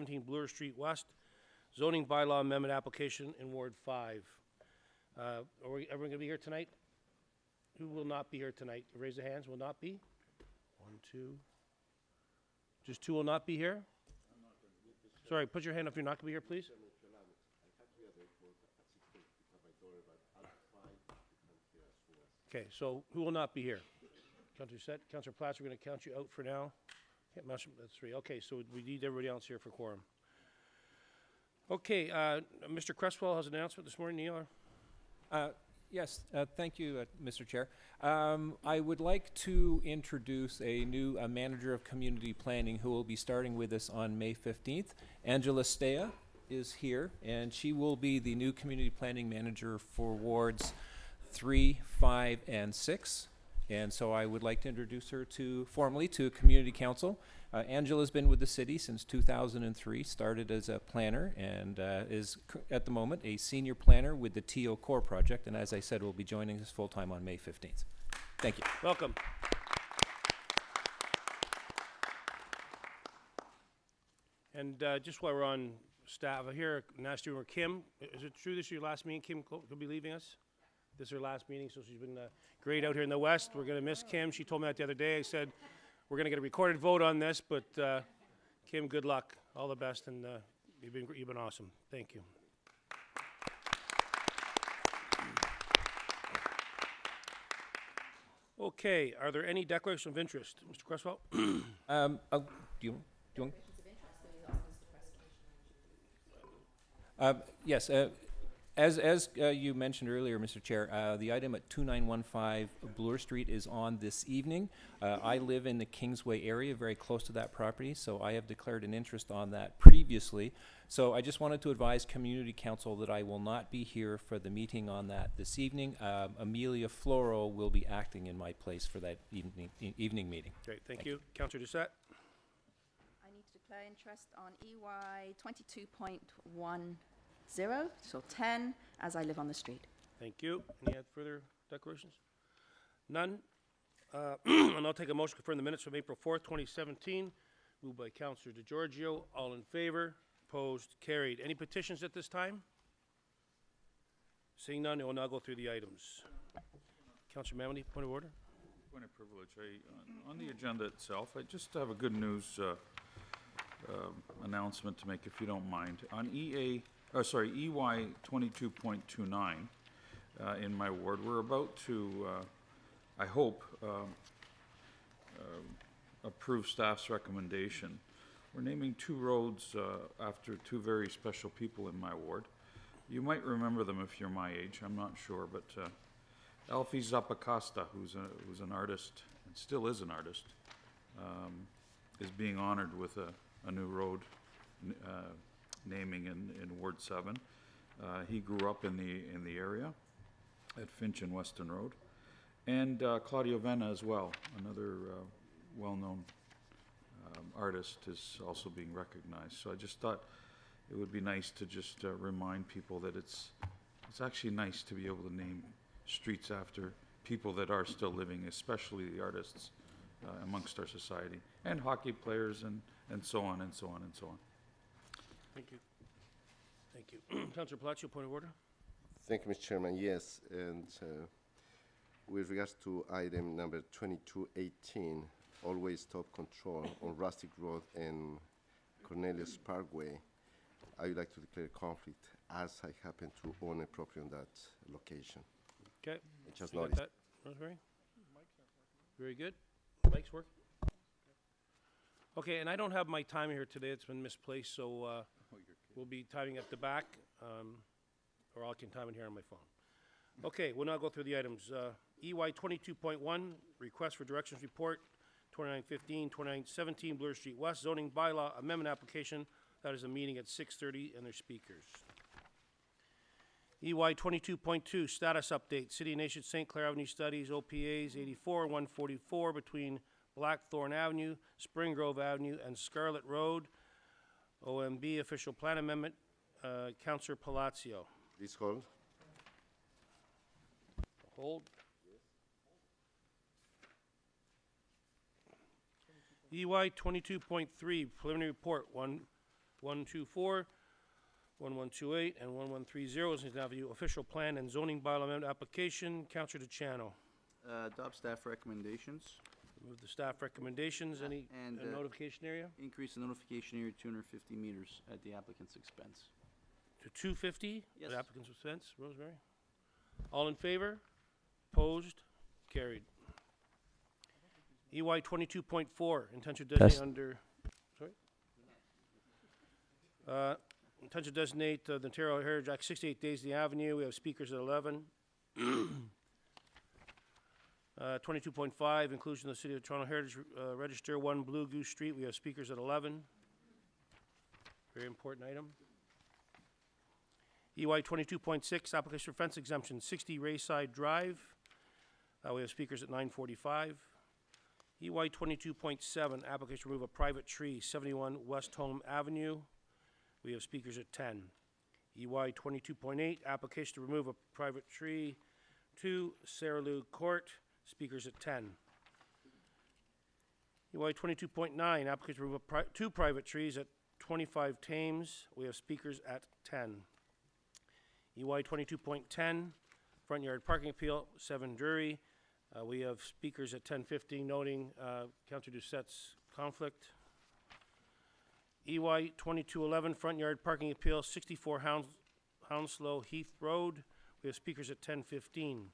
17 Bloor Street West, zoning bylaw amendment application in Ward 5. Are everyone going to be here tonight? Who will not be here tonight? Raise the hands. Will not be? 1, 2. Just 2 will not be here? Sorry, put your hand up if you're not going to be here, please. Okay, so who will not be here? Councillor Set, Councillor Platts, we're going to count you out for now. That's 3. Okay, so we need everybody else here for quorum. Okay, Mr. Cresswell has an announcement this morning. Neil? Yes, thank you, Mr. Chair. I would like to introduce a new manager of community planning who will be starting with us on May 15th. Angela Stea is here, and she will be the new community planning manager for wards 3, 5, and 6. And so I would like to introduce her formally to Community Council. Angela's been with the city since 2003, started as a planner, and is at the moment a senior planner with the TO Core project, and as I said, will be joining us full-time on May 15th. Thank you. Welcome. And just while we're on staff, I hear last year, Kim, is it true this is your last meeting? Kim will be leaving us? This is her last meeting, so she's been great out here in the West. We're going to miss Kim. She told me that the other day. I said, we're going to get a recorded vote on this, but Kim, good luck. All the best, and you've been awesome. Thank you. Okay, are there any declarations of interest? Mr. Cresswell? Do you want? Yes, as you mentioned earlier, Mr. Chair, the item at 2915 Bloor Street is on this evening. I live in the Kingsway area, very close to that property, so I have declared an interest on that previously. So I just wanted to advise Community Council that I will not be here for the meeting on that this evening. Amelia Floro will be acting in my place for that evening meeting. Great, thank you. Councillor Doucette? I need to declare interest on EY 22.10, so 10, as I live on the street. Thank you. Any further declarations? None. And I'll take a motion to confirm the minutes from April 4th, 2017. Moved by Councillor DeGiorgio. All in favor? Opposed? Carried. Any petitions at this time? Seeing none, I will now go through the items. Councillor Mamady, point of order. Point of privilege. On the agenda itself, I just have a good news announcement to make, if you don't mind. On EY 22.29 in my ward, we're about to, I hope, approve staff's recommendation. We're naming 2 roads after 2 very special people in my ward. You might remember them if you're my age, I'm not sure, but Alfie Zappacosta, who's an artist, and still is an artist, is being honored with a new road naming in Ward 7. He grew up in the area at Finch and Weston Road. And Claudio Venna as well, another well-known artist, is also being recognized. So I just thought it would be nice to just remind people that it's actually nice to be able to name streets after people that are still living, especially the artists amongst our society, and hockey players, and so on and so on and so on. Thank you. Thank you. Councillor Palacio, point of order. Thank you, Mr. Chairman. Yes, and with regards to item number 2218, always stop control on Rustic Road and Cornelius Parkway, I would like to declare conflict as I happen to own a property on that location. Okay. I just You got noticed. that, Rosemary? Very good. Mike's working. Okay, and I don't have my timer here today. It's been misplaced, so we'll be timing at the back, or I can time it here on my phone. Okay, we'll now go through the items. EY 22.1, request for directions report, 2915, 2917 Bloor Street West, zoning bylaw amendment application. That is a meeting at 6:30, and their speakers. EY 22.2, status update, City Nation St. Clair Avenue Studies, OPAs 84 and 144 between Blackthorn Avenue, Spring Grove Avenue, and Scarlet Road. OMB official plan amendment, Councillor Palacio. Please hold. Hold. EY 22.3, preliminary report, 1 124, 1128, and 1130 is an Avenue official plan and zoning bylaw amendment application. Councilor DeChano. Adopt staff recommendations. Move the staff recommendations. Any And, notification area? Increase the notification area 250 meters at the applicant's expense. To 250? Yes. At applicant's expense. Rosemary? All in favor? Opposed? Carried. EY 22.4, intention to designate under, sorry? Intention to designate the Ontario Heritage Act 68 Daisy Avenue. We have speakers at 11. 22.5, inclusion of the City of Toronto Heritage Register, 1 Blue Goose Street. We have speakers at 11. Very important item. EY 22.6, application for fence exemption, 60 Rayside Drive. We have speakers at 9:45. EY 22.7, application to remove a private tree, 71 West Home Avenue. We have speakers at 10. EY 22.8, application to remove a private tree, 2 Sarah Lou Court. Speakers at 10. EY 22.9, application to remove 2 private trees at 25 Thames. We have speakers at 10. EY 22.10, front yard parking appeal, 7 Drury. We have speakers at 10:15, noting Councillor Doucette's conflict. EY 2211, front yard parking appeal, 64 Hounslow Heath Road. We have speakers at 10:15.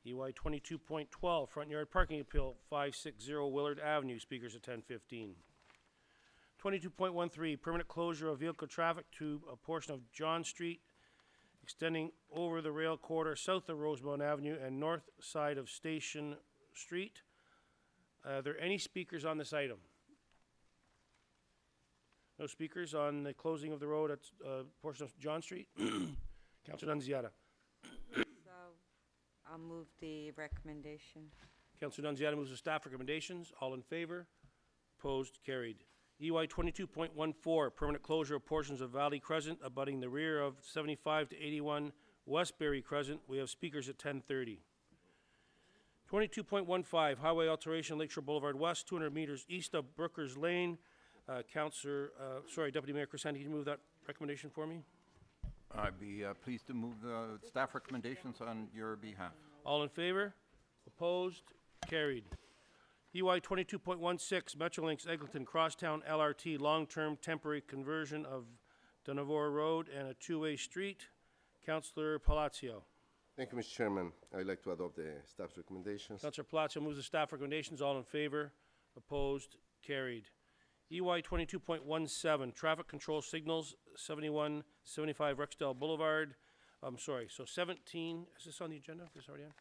EY 22.12, front yard parking appeal, 560 Willard Avenue, speakers at 10:15. 22.13, permanent closure of vehicle traffic to a portion of John Street, extending over the rail corridor south of Rosemount Avenue and north side of Station Street. Are there any speakers on this item? No speakers on the closing of the road at portion of John Street? Councilor Nunziata. I'll move the recommendation. Councilor Nunziata moves the staff recommendations. All in favor? Opposed? Carried. EY 22.14, permanent closure of portions of Valley Crescent abutting the rear of 75 to 81 Westbury Crescent. We have speakers at 10:30. 22.15, highway alteration Lakeshore Boulevard West, 200 meters east of Brookers Lane. Deputy Mayor Crescenti, can you move that recommendation for me? I'd be pleased to move the staff recommendations on your behalf. All in favor? Opposed? Carried. EY 22.16, Metrolinx Eglinton Crosstown LRT long-term temporary conversion of Dunavore Road and a two-way street. Councillor Palacio. Thank you, Mr. Chairman. I'd like to adopt the staff's recommendations. Councillor Palacio moves the staff recommendations. All in favor? Opposed? Carried. EY 22.17, traffic control signals, 7175 Rexdale Boulevard. I'm sorry, so 17, is this on the agenda? Is this already on?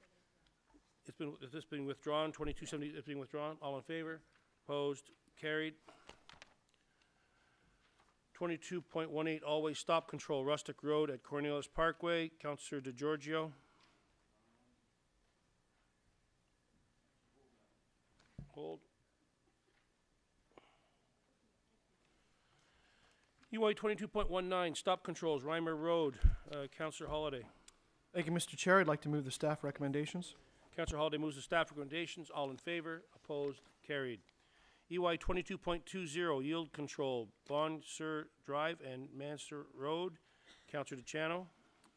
Is this being withdrawn? 2270 is being withdrawn. All in favor? Opposed? Carried. 22.18, always stop control, Rustic Road at Cornelius Parkway. Councillor DeGiorgio. Hold. UI 22.19, stop controls, Reimer Road. Councillor Holliday. Thank you, Mr. Chair. I'd like to move the staff recommendations. Councillor Holliday moves the staff recommendations. All in favor? Opposed? Carried. EY 22.20, yield control, Bond Sur Drive and Mansour Road. Councillor DeChano.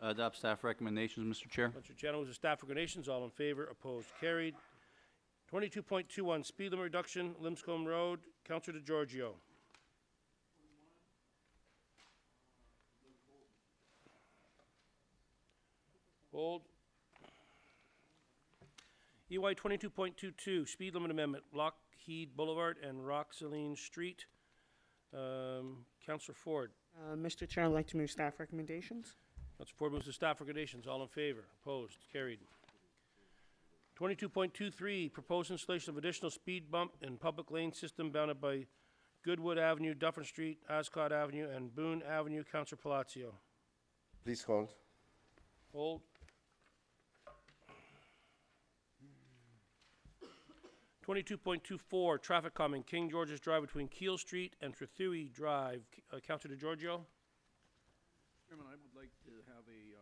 Adopt staff recommendations, Mr. Chair. Councillor DeChano moves the staff recommendations. All in favor? Opposed? Carried. 22.21, speed limit reduction, Limscombe Road. Councillor DeGiorgio. Hold. EY 22.22, speed limit amendment, Lockheed Boulevard and Roxaline Street. Councillor Ford. Mr. Chair, I'd like to move staff recommendations. Councillor Ford moves the staff recommendations. All in favor? Opposed? Carried. 22.23, proposed installation of additional speed bump in public lane system bounded by Goodwood Avenue, Dufferin Street, Ascot Avenue, and Boone Avenue. Councillor Palacio. Please hold. Hold. 22.24, traffic calming, King George's Drive between Keel Street and Trethewey Drive. Councillor DeGiorgio. Chairman, I would like to have a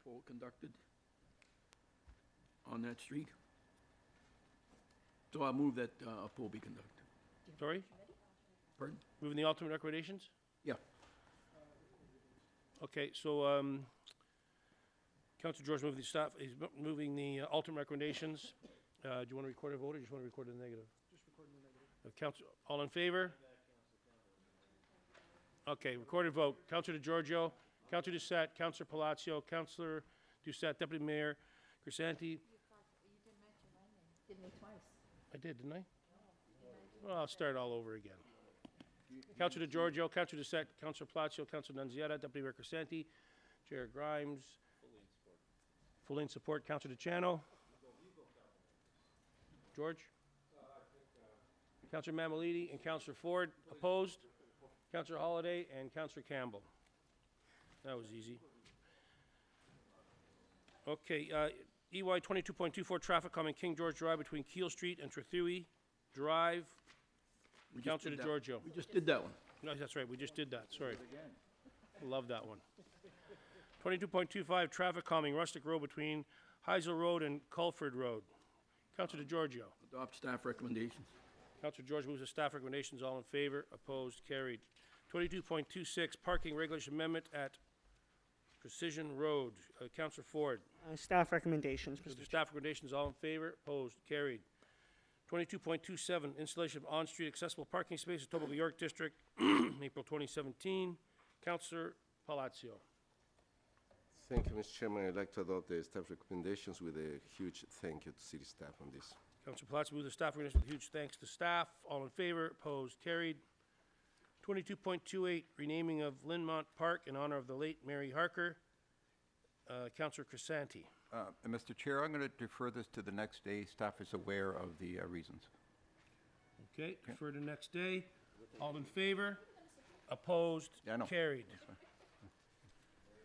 poll conducted on that street. So I'll move that a poll be conducted. Sorry? Pardon? Moving the alternate recommendations? Yeah. Okay, so, Councilor George moved the staff, he's moving the alternate recommendations. Do you want to record a vote or just want to record a negative? Just record the negative. Council, all in favor? Okay, recorded vote. Councilor DeGiorgio, Councilor Doucette, Councilor Palacio, Councilor Doucette, Deputy Mayor Crisanti. Did me twice. I did, didn't I? Well, I'll start all over again. Councilor DeGiorgio, Councilor Doucette, Councilor Palacio, Councilor Nunziata, Deputy Mayor Crisanti, Chair Grimes. Fully in support. Councilor DeChano. George? Councilor Mamalidi and Councilor Ford. Opposed? Councilor Holliday and Councilor Campbell. That was easy. Okay, EY 22.24 traffic calming King George Drive between Keel Street and Trethewey Drive. Councilor DeGiorgio. We just did that one. No, that's right, we just did that, sorry. Love that one. 22.25 traffic calming Rustic Road between Heisel Road and Culford Road. Councilor DeGiorgio. Adopt staff recommendations. Councilor George moves the staff recommendations. All in favor? Opposed? Carried. 22.26 parking regulation amendment at Precision Road. Councilor Ford. Staff recommendations, Moves Mr. the staff recommendations. All in favor? Opposed? Carried. 22.27 installation of on-street accessible parking spaces, Etobicoke York District, April 2017. Councilor Palacio. Thank you, Mr. Chairman. I'd like to adopt the staff recommendations with a huge thank you to city staff on this. Councilor Palacio moves the staff recommendations with huge thanks to staff. All in favor? Opposed? Carried. 22.28 renaming of Linmont Park in honor of the late Mary Harker. Councilor Crisanti. Mr. Chair, I'm going to defer this to the next day. Staff is aware of the reasons. Okay, defer to next day. All in favor? Opposed? Yeah, I know. Carried.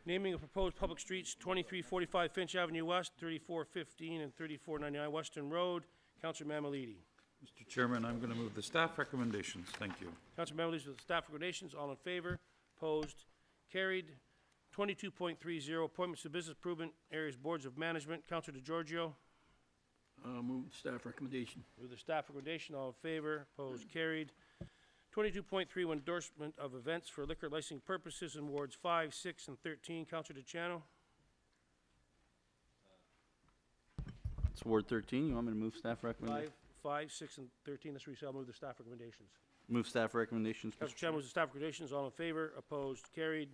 Naming of proposed public streets, 2345 Finch Avenue West, 3415 and 3499 Western Road. Councilor Mamalidi. Mr. Chairman, I'm going to move the staff recommendations. Thank you. Councilor Mamalidi with the staff recommendations. All in favor? Opposed? Carried. 22.30 appointments to business improvement areas boards of management. Councilor DeGiorgio. Move staff recommendation. With the staff recommendation. All in favor? Opposed? Carried. 22.3 endorsement of events for liquor licensing purposes in wards 5, 6, and 13. Councilor DeChano. It's Ward 13. You want me to move staff 5, recommendation? 5, 6, and 13. That's where you say I'll move the staff recommendations. Move staff recommendations, Mr. Councilor Chair. DeChano moves the staff recommendations. All in favor? Opposed? Carried.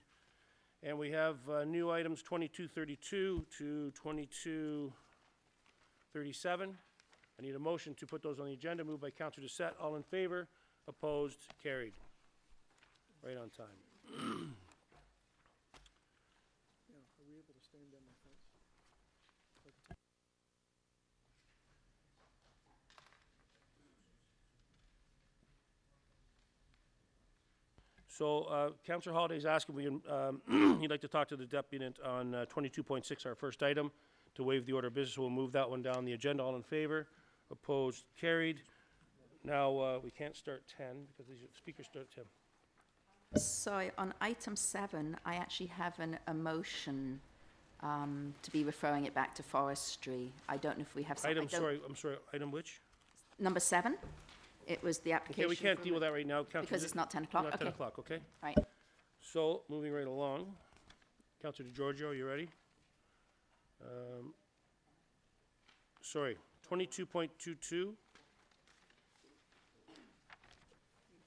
And we have new items 2232 to 2237. I need a motion to put those on the agenda. Moved by Councilor Doucette. All in favor? Opposed? Carried. Right on time. Are we able to stand down my fence? So, Councilor Holliday's asking, he'd like to talk to the deputant on 22.6, our first item, to waive the order of business. We'll move that one down the agenda. All in favor? Opposed? Carried. Now, we can't start 10 because these speakers start 10. Sorry, on item 7, I actually have a motion to be referring it back to forestry. I don't know if we have some. I'm sorry, item which? Number 7, it was the application. Okay, we can't from deal the- with that right now. Councilor, Because it's not 10 o'clock? Not 10 Okay. o'clock, okay? Right. So, moving right along. Councilor DeGiorgio, are you ready? Sorry, 22.22.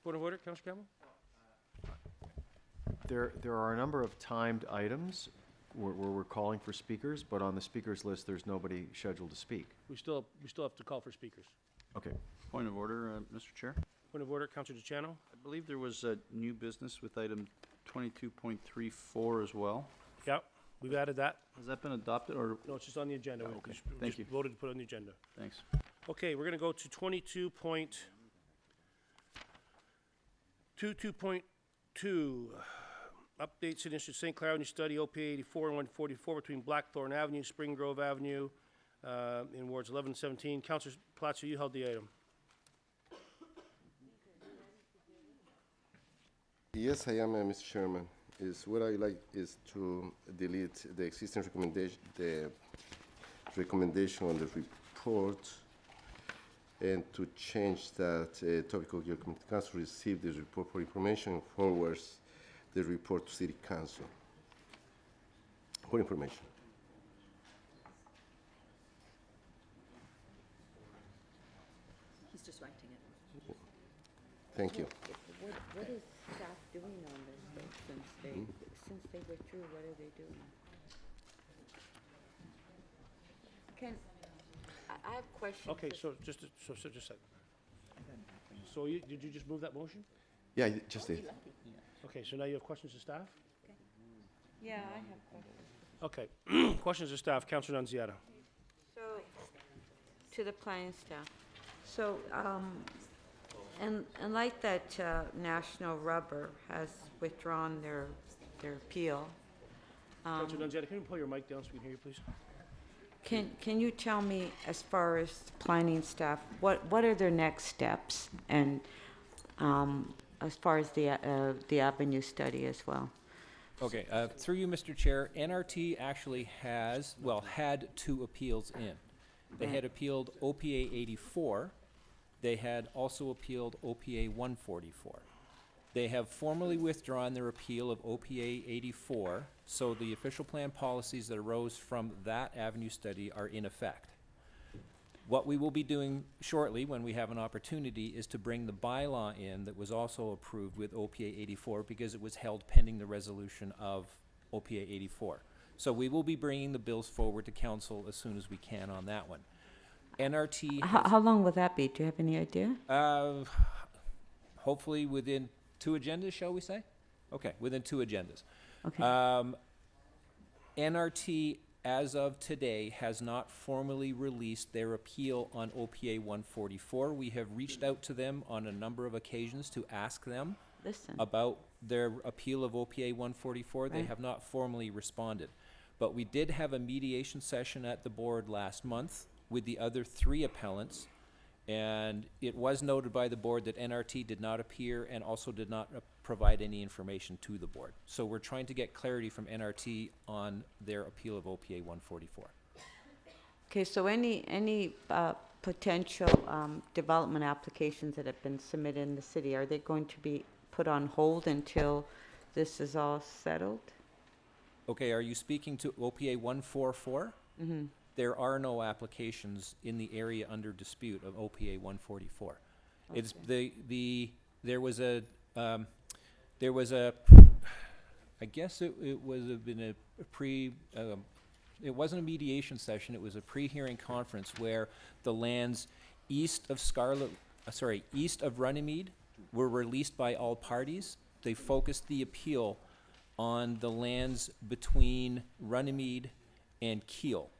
Point of order, Councilor Campbell? There are a number of timed items where we're calling for speakers, but on the speakers list, there's nobody scheduled to speak. We still have to call for speakers. Okay. Point of order, Mr. Chair. Point of order, Councilor DeChano? I believe there was a new business with item 22.34 as well. Yeah, we've added that. Has that been adopted, or? No, it's just on the agenda. We Okay, just thank you. voted to put it on the agenda. Thanks. Okay, we're gonna go to 22.2. Update City Institute St. Clair Avenue Study, OP 84 and 144 between Blackthorn Avenue, Spring Grove Avenue, in wards 11 and 17. Councilor Palacio, you held the item. Yes, I am, Mr. Chairman. What I like is to delete the existing recommendation, the recommendation on the report, and to change that Etobicoke York Community Council received this report for information and forwards the report to City Council. for information. He's just writing it. Thank you. What is staff doing on this, though, since they withdrew, what are they doing? I have questions. Okay, so just a second. So did you just move that motion? Yeah, I just did. Okay, so now you have questions of staff? Yeah, I have questions. Okay, questions of staff, Councilor Nunziata. So, to the planning staff. So, in light that National Rubber has withdrawn their appeal, Councilor Nunziata, can you pull your mic down so we can hear you, please? can you tell me, as far as planning staff, what are their next steps? And as far as the avenue study as well? Okay, through you, Mr. Chair, NRT actually had 2 appeals in. They had appealed OPA 84. They had also appealed OPA 144. They have formally withdrawn their appeal of OPA 84, so the official plan policies that arose from that avenue study are in effect. What we will be doing shortly, when we have an opportunity, is to bring the bylaw in that was also approved with OPA 84 because it was held pending the resolution of OPA 84. So we will be bringing the bills forward to council as soon as we can on that one. NRT How long will that be? Do you have any idea? hopefully within 2 agendas, shall we say? Okay, within 2 agendas. Okay. NRT, as of today, has not formally released their appeal on OPA 144. We have reached out to them on a number of occasions to ask them about their appeal of OPA 144. They have not formally responded. But we did have a mediation session at the board last month with the other 3 appellants, and it was noted by the board that NRT did not appear and also did not provide any information to the board. So we're trying to get clarity from NRT on their appeal of OPA 144. Okay, so any potential development applications that have been submitted in the city, are they going to be put on hold until this is all settled? Okay, are you speaking to OPA 144? Mm-hmm. There are no applications in the area under dispute of OPA 144. Okay. It's there was a I guess it was been a pre it wasn't a mediation session, it was a pre-hearing conference where the lands east of east of Runnymede were released by all parties. They focused the appeal on the lands between Runnymede and Keele.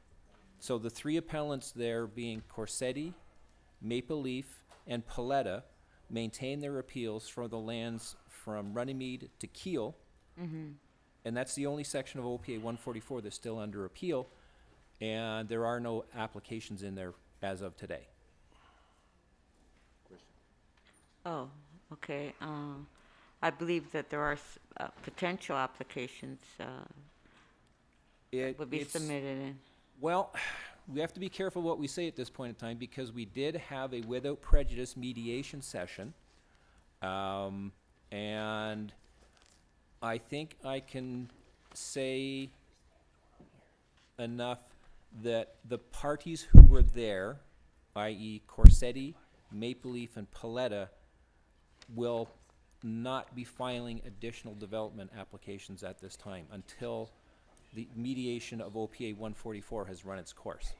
So the 3 appellants there, being Corsetti, Maple Leaf, and Paletta, maintain their appeals for the lands from Runnymede to Keele. Mm-hmm. And that's the only section of OPA 144 that's still under appeal, and there are no applications in there as of today. Oh, okay. I believe that there are potential applications would be submitted in. Well, we have to be careful what we say at this point in time because we did have a without prejudice mediation session. And I think I can say enough that the parties who were there, i.e. Corsetti, Maple Leaf, and Paletta, will not be filing additional development applications at this time until the mediation of OPA 144 has run its course.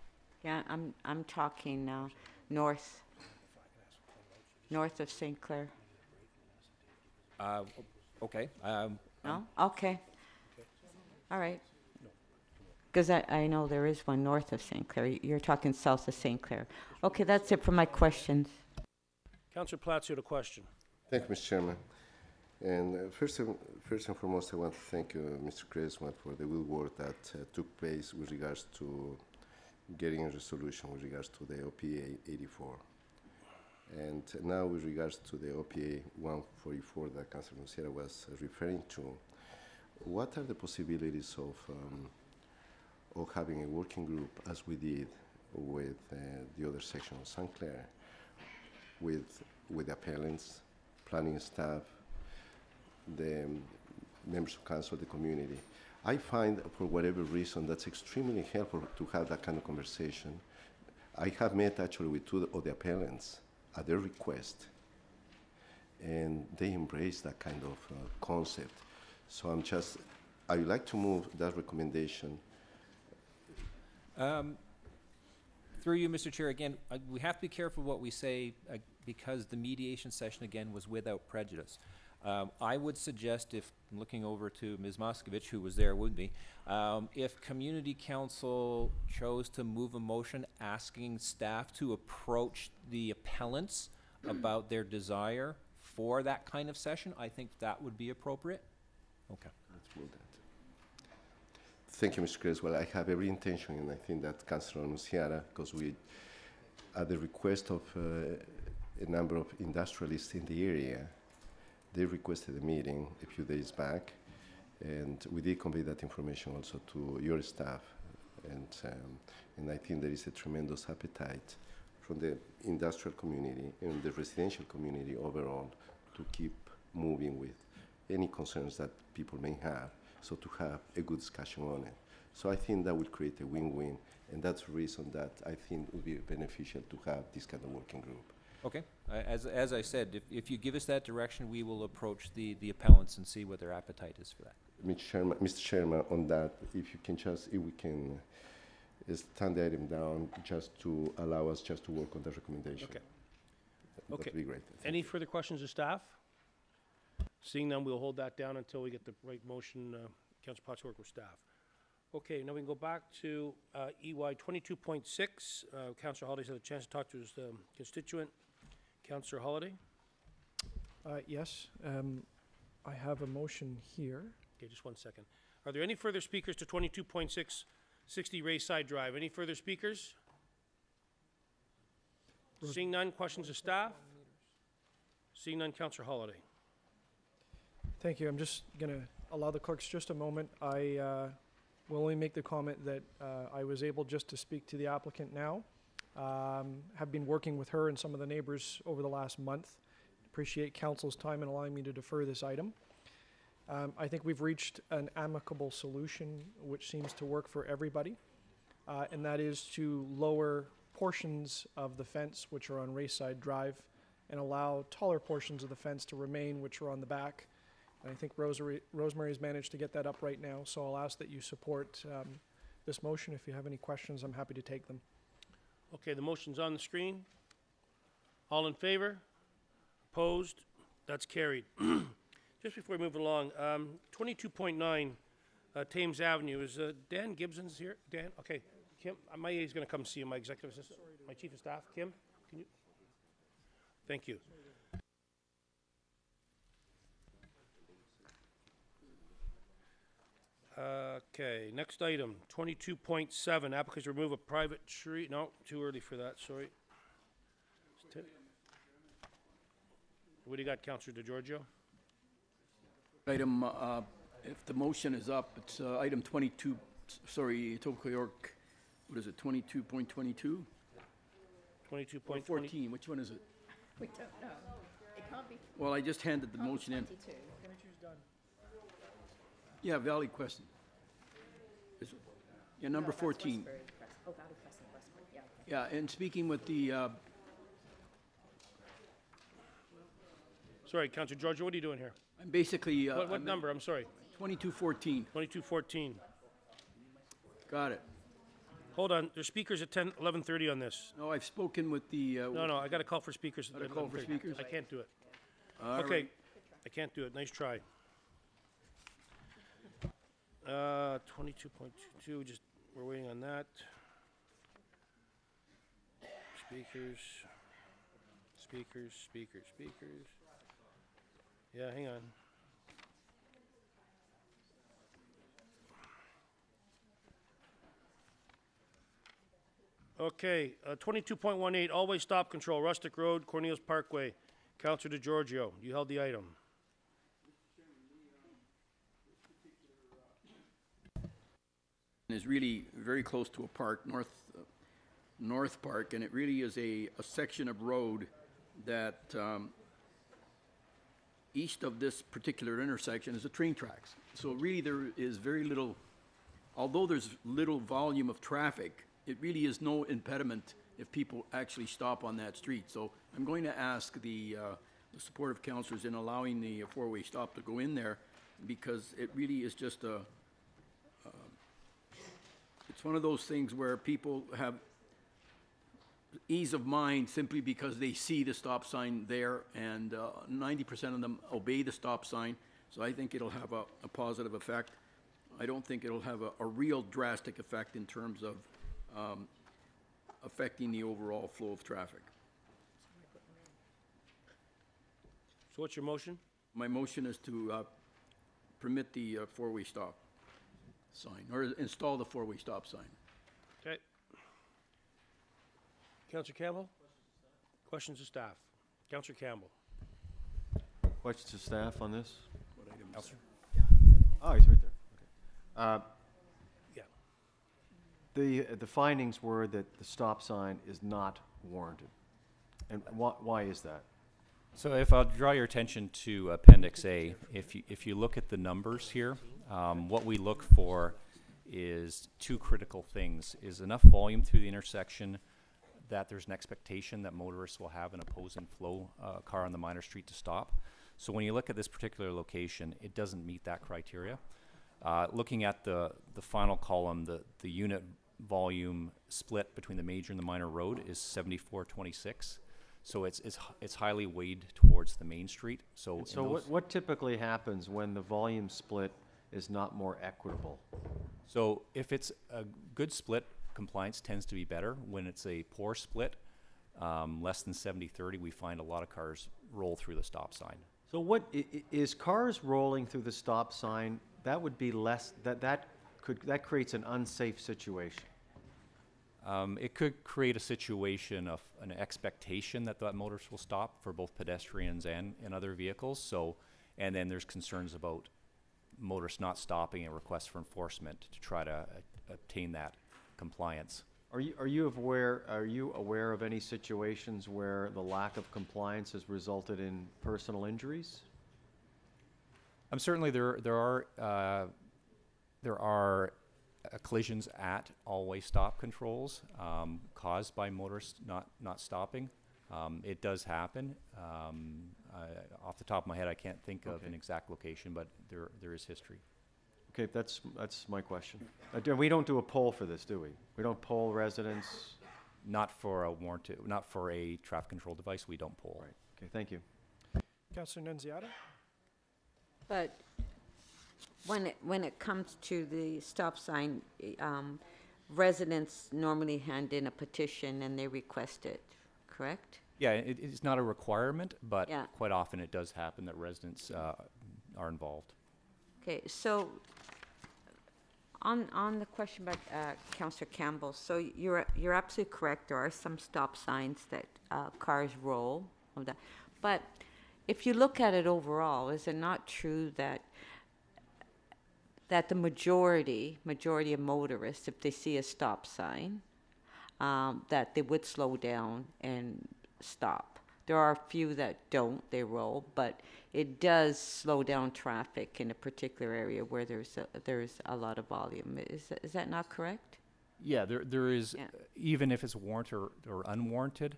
Yeah, I'm talking now north of St. Clair. Okay. No? Okay. All right. Because I know there is one north of St. Clair. You're talking south of St. Clair. Okay, that's it for my questions. Councillor Platts, you had a question. Thank you, Mr. Chairman. And first and foremost, I want to thank Mr. Creswell for the good work that took place with regards to getting a resolution with regards to the OPA 84. And now with regards to the OPA 144 that Councilor Nunziata was referring to, what are the possibilities of having a working group, as we did with the other section of St. Clair, with appellants, planning staff, the members of council, the community. I find, for whatever reason, that's extremely helpful to have that kind of conversation. I have met actually with two of the appellants at their request, and they embrace that kind of concept. So I would like to move that recommendation. Through you, Mr. Chair, again, we have to be careful what we say because the mediation session, again, was without prejudice. I would suggest, if looking over to Ms. Moskovich, who was there with me, if Community Council chose to move a motion asking staff to approach the appellants about their desire for that kind of session, I think that would be appropriate. Okay. Let's move that. Thank you, Mr. Creswell. I have every intention, and I think that Councilor Anunciara, because we, at the request of a number of industrialists in the area, they requested a meeting a few days back, and we did convey that information also to your staff. And I think there is a tremendous appetite from the industrial community and the residential community overall to keep moving with any concerns that people may have, so to have a good discussion on it. So I think that would create a win-win, and that's the reason that I think it would be beneficial to have this kind of working group. Okay. As I said, if you give us that direction, we will approach the appellants and see what their appetite is for that. Mr. Chairman, on that, if you can just, if we can stand the item down just to allow us just to work on the recommendation. Okay. That would be great. Any further questions of staff? Seeing none, we'll hold that down until we get the right motion. Councillor Potts work with staff. Okay, now we can go back to EY 22.6. Councillor Holiday's had a chance to talk to his constituent. Councillor Holiday? Yes, I have a motion here. Okay, just 1 second. Are there any further speakers to 22.6, 60 Rayside Drive? Any further speakers? Seeing none, questions of staff? Seeing none, Councillor Holiday. Thank you. I'm just going to allow the clerks just a moment. I will only make the comment that I was able just to speak to the applicant now. Have been working with her and some of the neighbors over the last month. Appreciate council's time in allowing me to defer this item. I think we've reached an amicable solution which seems to work for everybody, and that is to lower portions of the fence which are on Rayside Drive and allow taller portions of the fence to remain which are on the back. And I think Rosemary's managed to get that up right now, so I'll ask that you support this motion. If you have any questions, I'm happy to take them. Okay, the motion's on the screen. All in favor? Opposed? That's carried. Just before we move along, 22.9 Thames Avenue. Is Dan Gibson's here? Dan? Okay. Kim, my A's going to come see you, my executive assistant, my chief of staff. Kim, can you? Thank you. Okay, next item, 22.7, applicants remove a private tree. No, too early for that, sorry. What do you got, Councillor DeGiorgio? Item, if the motion is up, it's item 22, sorry, Etobicoke, what is it, 22.22? 22.14, 14, which one is it? We don't know. It can't be. Well, I just handed the motion in. 22. Yeah, Valley Crescent. Yeah, number 14. Oh, Valley Crescent, Westbury, yeah. Okay. Yeah, and speaking with the, sorry, Councillor Georgia, what are you doing here? I'm basically. What number? I'm sorry. 2214. 2214. Got it. Hold on, there's speakers at 11:30 on this. No, I've spoken with the. No, I got to call for speakers. Got to call for speakers? I can't do it. All Okay, right. I can't do it. Nice try. 22.22, just, we're waiting on that. Speakers. Yeah, hang on. Okay, 22.18, always stop control, Rustic Road, Cornelius Parkway. Councillor DeGiorgio, you held the item. Is really very close to a park, North Park, and it really is a section of road that east of this particular intersection is the train tracks. So really there is very little, although there's little volume of traffic, it really is no impediment if people actually stop on that street. So I'm going to ask the support of councillors in allowing the four-way stop to go in there, because it really is just it's one of those things where people have ease of mind simply because they see the stop sign there, and 90% of them obey the stop sign. So I think it'll have a positive effect. I don't think it'll have a real drastic effect in terms of affecting the overall flow of traffic. So what's your motion? My motion is to permit the four-way stop sign, or install the four-way stop sign. Okay. Councillor Campbell? Questions of staff? Councillor Campbell? Questions of staff on this? What item is Councillor? Oh, he's right there. Okay. Yeah. The findings were that the stop sign is not warranted. And why is that? So if I'll draw your attention to Appendix A, if you look at the numbers here, what we look for is two critical things: is enough volume through the intersection that there's an expectation that motorists will have an opposing flow car on the minor street to stop. So when you look at this particular location, it doesn't meet that criteria. Looking at the final column, the unit volume split between the major and the minor road is 74-26. So it's highly weighed towards the main street. So What typically happens when the volume split is not more equitable? So if it's a good split, compliance tends to be better. When it's a poor split, less than 70-30, we find a lot of cars roll through the stop sign. So what is cars rolling through the stop sign? That would be less. That creates an unsafe situation. It could create a situation of an expectation that motorists will stop for both pedestrians and other vehicles. So, and then there's concerns about motorists not stopping and requests for enforcement to try to obtain that compliance. Are you aware of any situations where the lack of compliance has resulted in personal injuries? Certainly there are collisions at all-way stop controls caused by motorists not stopping. It does happen. Off the top of my head, I can't think of an exact location, but there is history. Okay, that's my question. We don't do a poll for this, do we? We don't poll residents? Not for a traffic control device, we don't poll. Right. Okay, thank you. Councillor Nunziata? But when it comes to the stop sign, residents normally hand in a petition and they request it, correct? Yeah, it's not a requirement, but Yeah. quite often it does happen that residents are involved. Okay, so on the question about Councillor Campbell, so you're absolutely correct. There are some stop signs that cars roll, but if you look at it overall, is it not true that the majority of motorists, if they see a stop sign, that they would slow down and stop? There are a few that don't, they roll, but it does slow down traffic in a particular area where there's a lot of volume. Is that not correct? Yeah, there is, Yeah. even if it's warranted or unwarranted,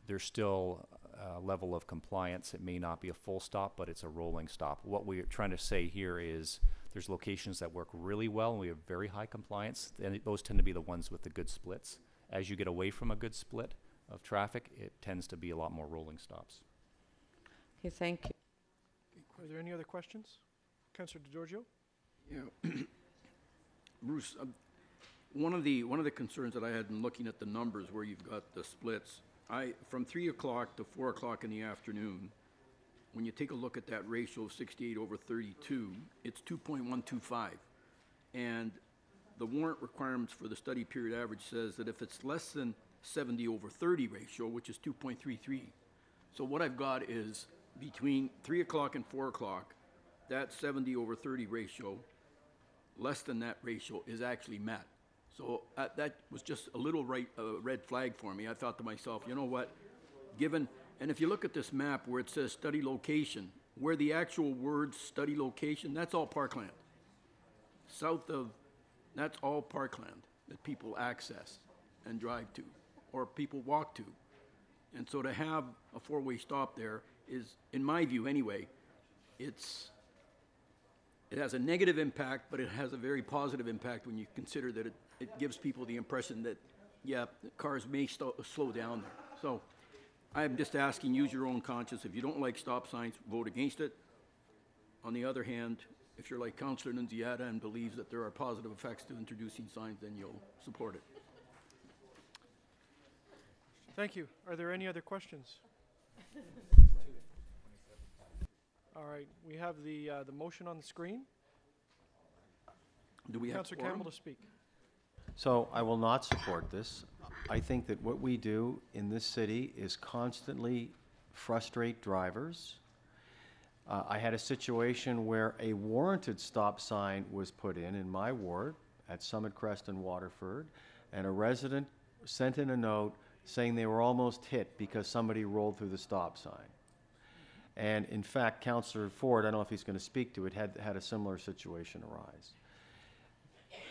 there's still a level of compliance. It may not be a full stop, but it's a rolling stop. What we're trying to say here is there's locations that work really well and we have very high compliance, and those tend to be the ones with the good splits. As you get away from a good split of traffic, it tends to be a lot more rolling stops. Okay, thank you. Are there any other questions? Councillor DiGiorgio? Yeah. Bruce, one of the concerns that I had in looking at the numbers where you've got the splits, from 3 o'clock to 4 o'clock in the afternoon, when you take a look at that ratio of 68/32, it's 2.125. And the warrant requirements for the study period average says that if it's less than 70/30 ratio, which is 2.33. So what I've got is between 3 o'clock and 4 o'clock, that 70/30 ratio, less than that ratio is actually met. So that was just a little red flag for me. I thought to myself, you know what, given And if you look at this map where it says study location, where the actual word study location, that's all parkland. South of, that's all parkland that people access and drive to, or people walk to. And so to have a four-way stop there is, in my view anyway, it has a negative impact, but it has a very positive impact when you consider that it gives people the impression that, yeah, cars may slow down there. So I'm just asking, use your own conscience. If you don't like stop signs, vote against it. On the other hand, if you're like Councillor Nunziata and believes that there are positive effects to introducing signs, then you'll support it. Thank you. Are there any other questions? All right, we have the motion on the screen. Do we have Councillor quorum? Campbell to speak. So I will not support this. I think that what we do in this city is constantly frustrate drivers. I had a situation where a warranted stop sign was put in my ward at Summit Crest and Waterford, and a resident sent in a note saying they were almost hit because somebody rolled through the stop sign. And in fact, Councillor Ford, I don't know if he's going to speak to it, had a similar situation arise.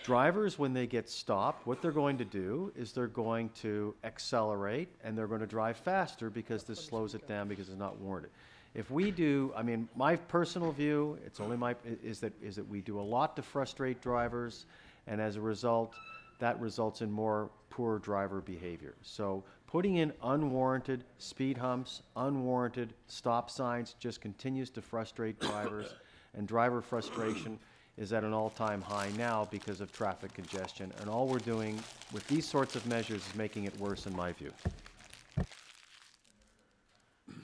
Drivers, when they get stopped, what they're going to do is they're going to accelerate and they're going to drive faster because this slows it down because it's not warranted. If we do, I mean, my personal view, it's only is that we do a lot to frustrate drivers, and as a result, that results in more poor driver behavior. So putting in unwarranted speed humps, unwarranted stop signs just continues to frustrate drivers, and driver frustration is at an all-time high now because of traffic congestion, and all we're doing with these sorts of measures is making it worse in my view.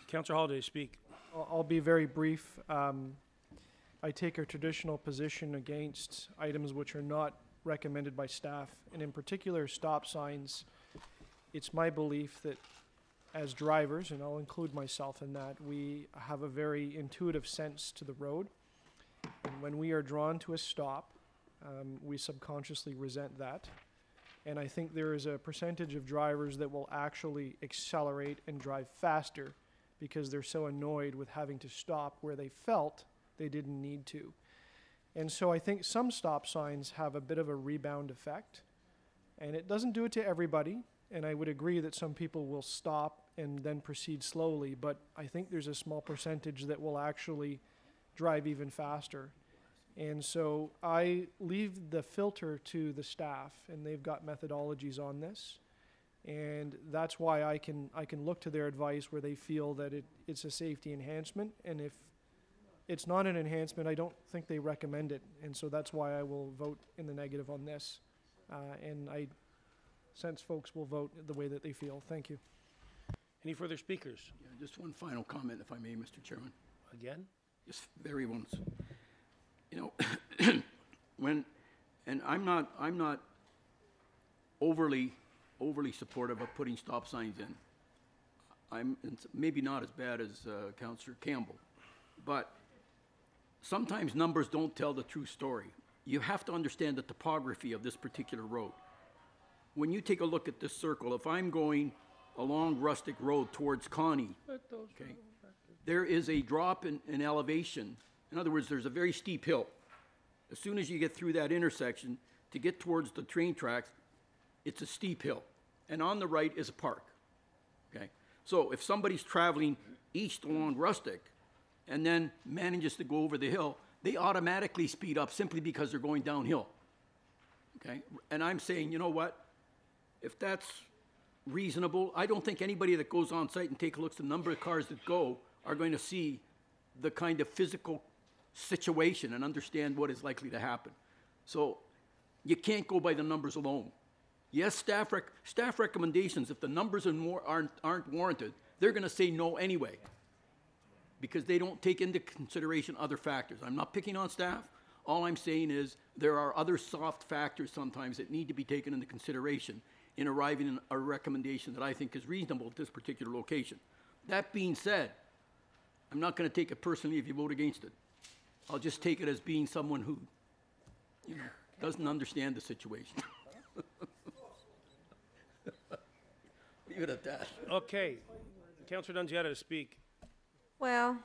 Councillor Holiday, speak. I'll be very brief. I take a traditional position against items which are not recommended by staff, and in particular stop signs. It's my belief that as drivers, and I'll include myself in that, we have a very intuitive sense to the road. And when we are drawn to a stop, we subconsciously resent that. And I think there is a percentage of drivers that will actually accelerate and drive faster because they're so annoyed with having to stop where they felt they didn't need to. And so I think some stop signs have a bit of a rebound effect. And it doesn't do it to everybody. And I would agree that some people will stop and then proceed slowly. But I think there's a small percentage that will actually drive even faster. And so I leave the filter to the staff, and they've got methodologies on this. And that's why I can look to their advice where they feel that it's a safety enhancement. And if it's not an enhancement, I don't think they recommend it. And so that's why I will vote in the negative on this. And I sense folks will vote the way that they feel. Thank you. Any further speakers? Yeah, just one final comment, if I may, Mr. Chairman. Again? Just very once. You know, and I'm not overly supportive of putting stop signs in. It's maybe not as bad as Councillor Campbell, but sometimes numbers don't tell the true story. You have to understand the topography of this particular road. When you take a look at this circle, if I'm going along Rustic Road towards Connie, okay, there is a drop in elevation. In other words, there's a very steep hill. As soon as you get through that intersection, to get towards the train tracks, it's a steep hill. And on the right is a park, okay? So if somebody's traveling east along Rustic and then manages to go over the hill, they automatically speed up simply because they're going downhill, okay? And I'm saying, you know what? If that's reasonable, I don't think anybody that goes on site and take a look at the number of cars that go are going to see the kind of physical situation and understand what is likely to happen. So you can't go by the numbers alone. Yes, staff recommendations, if the numbers aren't warranted, they're going to say no anyway because they don't take into consideration other factors. I'm not picking on staff. All I'm saying is there are other soft factors sometimes that need to be taken into consideration in arriving at a recommendation that I think is reasonable at this particular location. That being said, I'm not going to take it personally if you vote against it. I'll just take it as being someone who, you know, doesn't understand the situation. Leave it at that. Okay. Councillor Nunziata to speak. Well,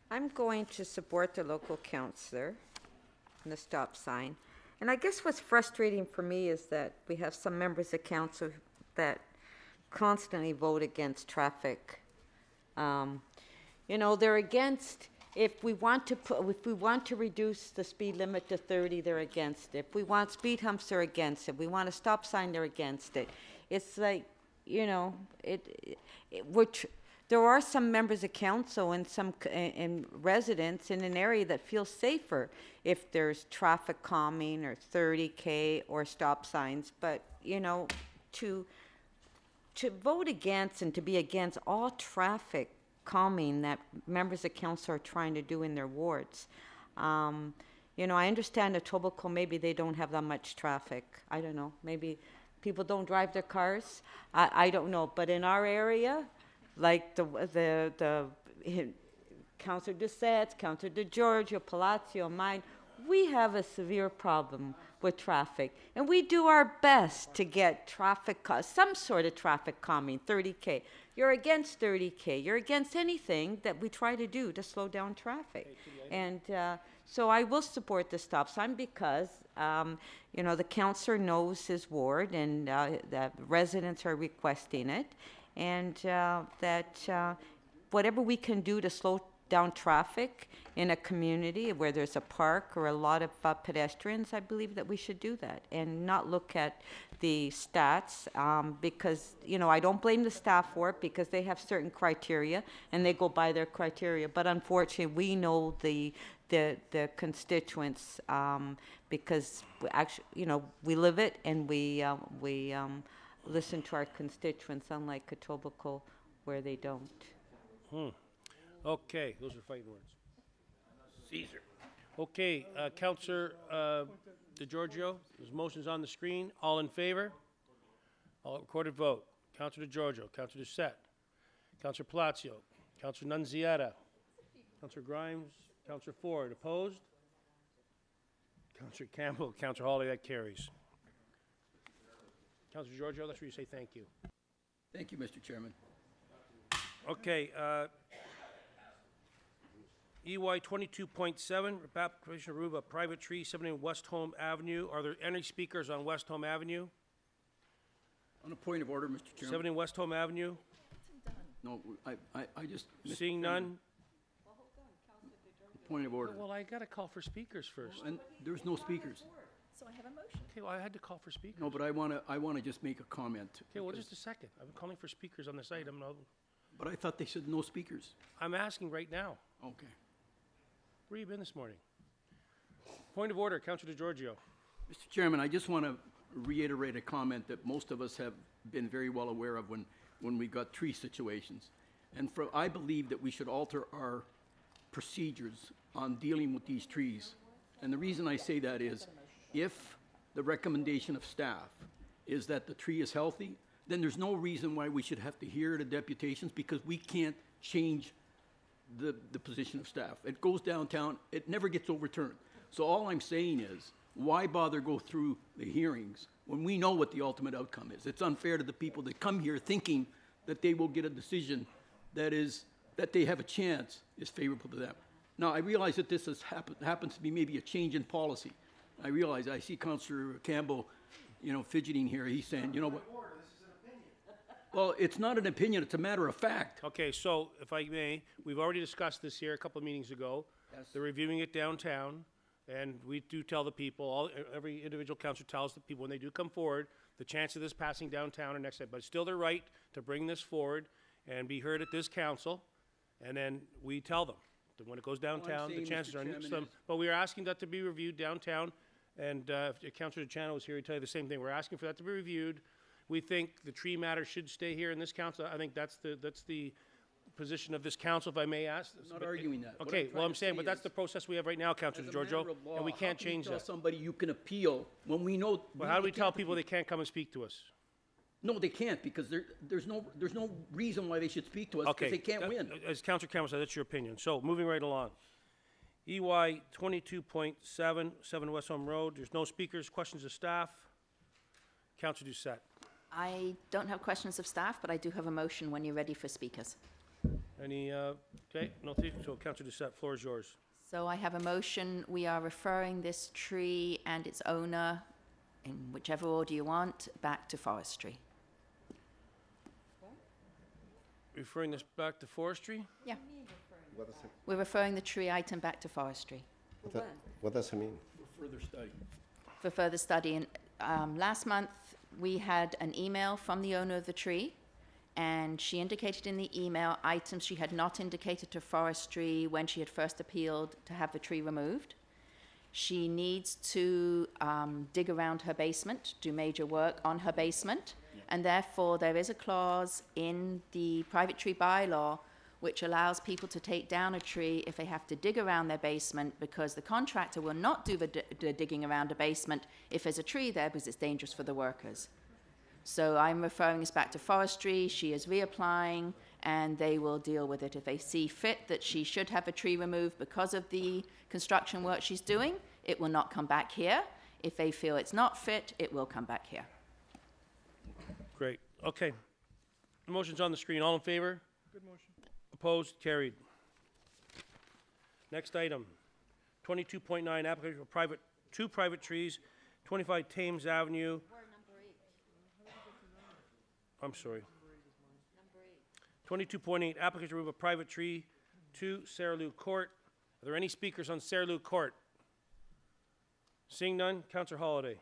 I'm going to support the local councillor and the stop sign. And I guess what's frustrating for me is that we have some members of council that constantly vote against traffic. You know, they're against, if we want to reduce the speed limit to 30, they're against it. If we want speed humps, they're against it. We want a stop sign, they're against it. It's like, you know, there are some members of council and some and residents in an area that feel safer if there's traffic calming or 30K or stop signs. But, you know, to vote against and to be against all traffic calming that members of council are trying to do in their wards. You know, I understand Etobicoke, maybe they don't have that much traffic. I don't know, maybe people don't drive their cars. I don't know, but in our area, like the Councillor Doucette, Councillor DeGiorgio, Palacio, mine, we have a severe problem with traffic, and we do our best to get some sort of traffic calming, 30K. You're against 30K. You're against anything that we try to do to slow down traffic. And so I will support the stop sign because, you know, the councillor knows his ward and the residents are requesting it. And that whatever we can do to slow down traffic in a community where there's a park or a lot of pedestrians, I believe that we should do that and not look at the stats because, you know, I don't blame the staff for it because they have certain criteria and they go by their criteria. But unfortunately, we know the constituents because we actually, you know, we live it and we listen to our constituents, unlike Etobicoke, where they don't. Okay, those are fighting words. Caesar. Okay, Councillor DeGiorgio, his motion's on the screen. All in favor? All recorded vote. Councillor DeGiorgio, Councillor Doucette, Councillor Palacio, Councillor Nunziata, Councillor Grimes, Councillor Ford. Opposed? Councillor Campbell, Councillor Hawley, that carries. Councillor DeGiorgio, that's where you say thank you. Thank you, Mr. Chairman. Okay, EY 22.7, application to remove a private tree 70 West Home Avenue. Are there any speakers on West Home Avenue? On a point of order, Mr. Chairman. 70 West Home Avenue? No, I just. Mr. Seeing Chairman, none? Point of order. Well, I gotta call for speakers first. And there's no speakers. So I have a motion. Okay, well, I had to call for speakers. No, but I wanna just make a comment. Okay, well, because- just a second. I'm calling for speakers on this item. But I thought they said no speakers. I'm asking right now. Okay. Where you been this morning? Point of order, Councillor DeGiorgio. Mr. Chairman, I just want to reiterate a comment that most of us have been very well aware of when we got tree situations. And I believe that we should alter our procedures on dealing with these trees. And the reason I say that is, if the recommendation of staff is that the tree is healthy, then there's no reason why we should have to hear the deputations because we can't change the position of staff. It goes downtown, it never gets overturned. So all I'm saying is, why bother go through the hearings when we know what the ultimate outcome is? It's unfair to the people that come here thinking that they will get a decision that they have a chance is favorable to them. Now, I realize that this happens to be maybe a change in policy. I realize, I see Councillor Campbell, you know, fidgeting here. He's saying, you know what? Well, it's not an opinion, it's a matter of fact. Okay, so if I may, we've already discussed this here a couple of meetings ago. Yes. They're reviewing it downtown, and we do tell the people, every individual councillor tells the people when they do come forward, the chance of this passing downtown or next time, but still their right to bring this forward and be heard at this council, and then we tell them that when it goes downtown, the saying, chances Mr. are Chairman, slim. is- But we are asking that to be reviewed downtown, and if Councillor DeChano was here, he'd tell you the same thing. We're asking for that to be reviewed. We think the tree matter should stay here in this council. I think that's the position of this council, if I may ask. I'm not arguing that. What Okay, I'm well, I'm trying to saying, say but that's is, the process we have right now, Councillor as a matter DeGiorgio, of law, and we how can't can you change tell that. somebody you can appeal when we know. Well, how do we tell can't people they appeal? can't come and speak to us? No, they can't because there's no reason why they should speak to us Okay. because they can't win. As Councillor Campbell said, that's your opinion. So, moving right along. EY 22.7, 7 West Home Road. There's no speakers. Questions of staff? Councillor Doucette. I don't have questions of staff, but I do have a motion when you're ready for speakers. Any, okay, no, so Councillor Doucette, floor is yours. So I have a motion. We are referring this tree and its owner, in whichever order you want, back to forestry. Referring this back to forestry? Yeah. What does it, We're referring the tree item back to forestry what does it mean? Further study. for further study. And last month, we had an email from the owner of the tree, and she indicated in the email items she had not indicated to forestry when she had first appealed to have the tree removed. She needs to dig around her basement, do major work on her basement, and therefore there is a clause in the private tree bylaw which allows people to take down a tree if they have to dig around their basement, because the contractor will not do the digging around a basement if there's a tree there, because it's dangerous for the workers. So I'm referring this back to forestry. She is reapplying, and they will deal with it. If they see fit that she should have a tree removed because of the construction work she's doing, it will not come back here. If they feel it's not fit, it will come back here. Great, okay. The motion's on the screen. All in favor? Good motion. Opposed? Carried. Next item, 22.9, application for two private trees, 25 Thames Avenue. I'm sorry. 22.8, application to remove a private tree, 2 Sarah Lou Court. Are there any speakers on Sarah Lou Court? Seeing none, Councillor Holliday.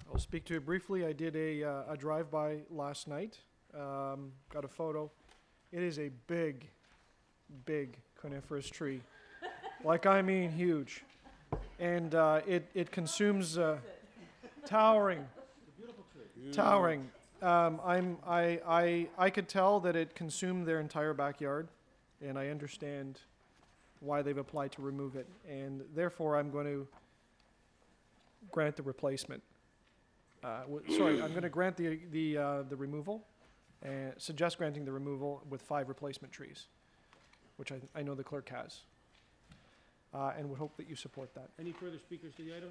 I'll speak to it briefly. I did a drive-by last night. Got a photo. It is a big, big coniferous tree. Like, I mean huge. And it consumes towering. Towering. I could tell that it consumed their entire backyard, and I understand why they've applied to remove it. And therefore, I'm going to grant the replacement. Sorry, I'm going to grant the removal, and suggest granting the removal with 5 replacement trees, which I know the clerk has, and would hope that you support that. Any further speakers to the item?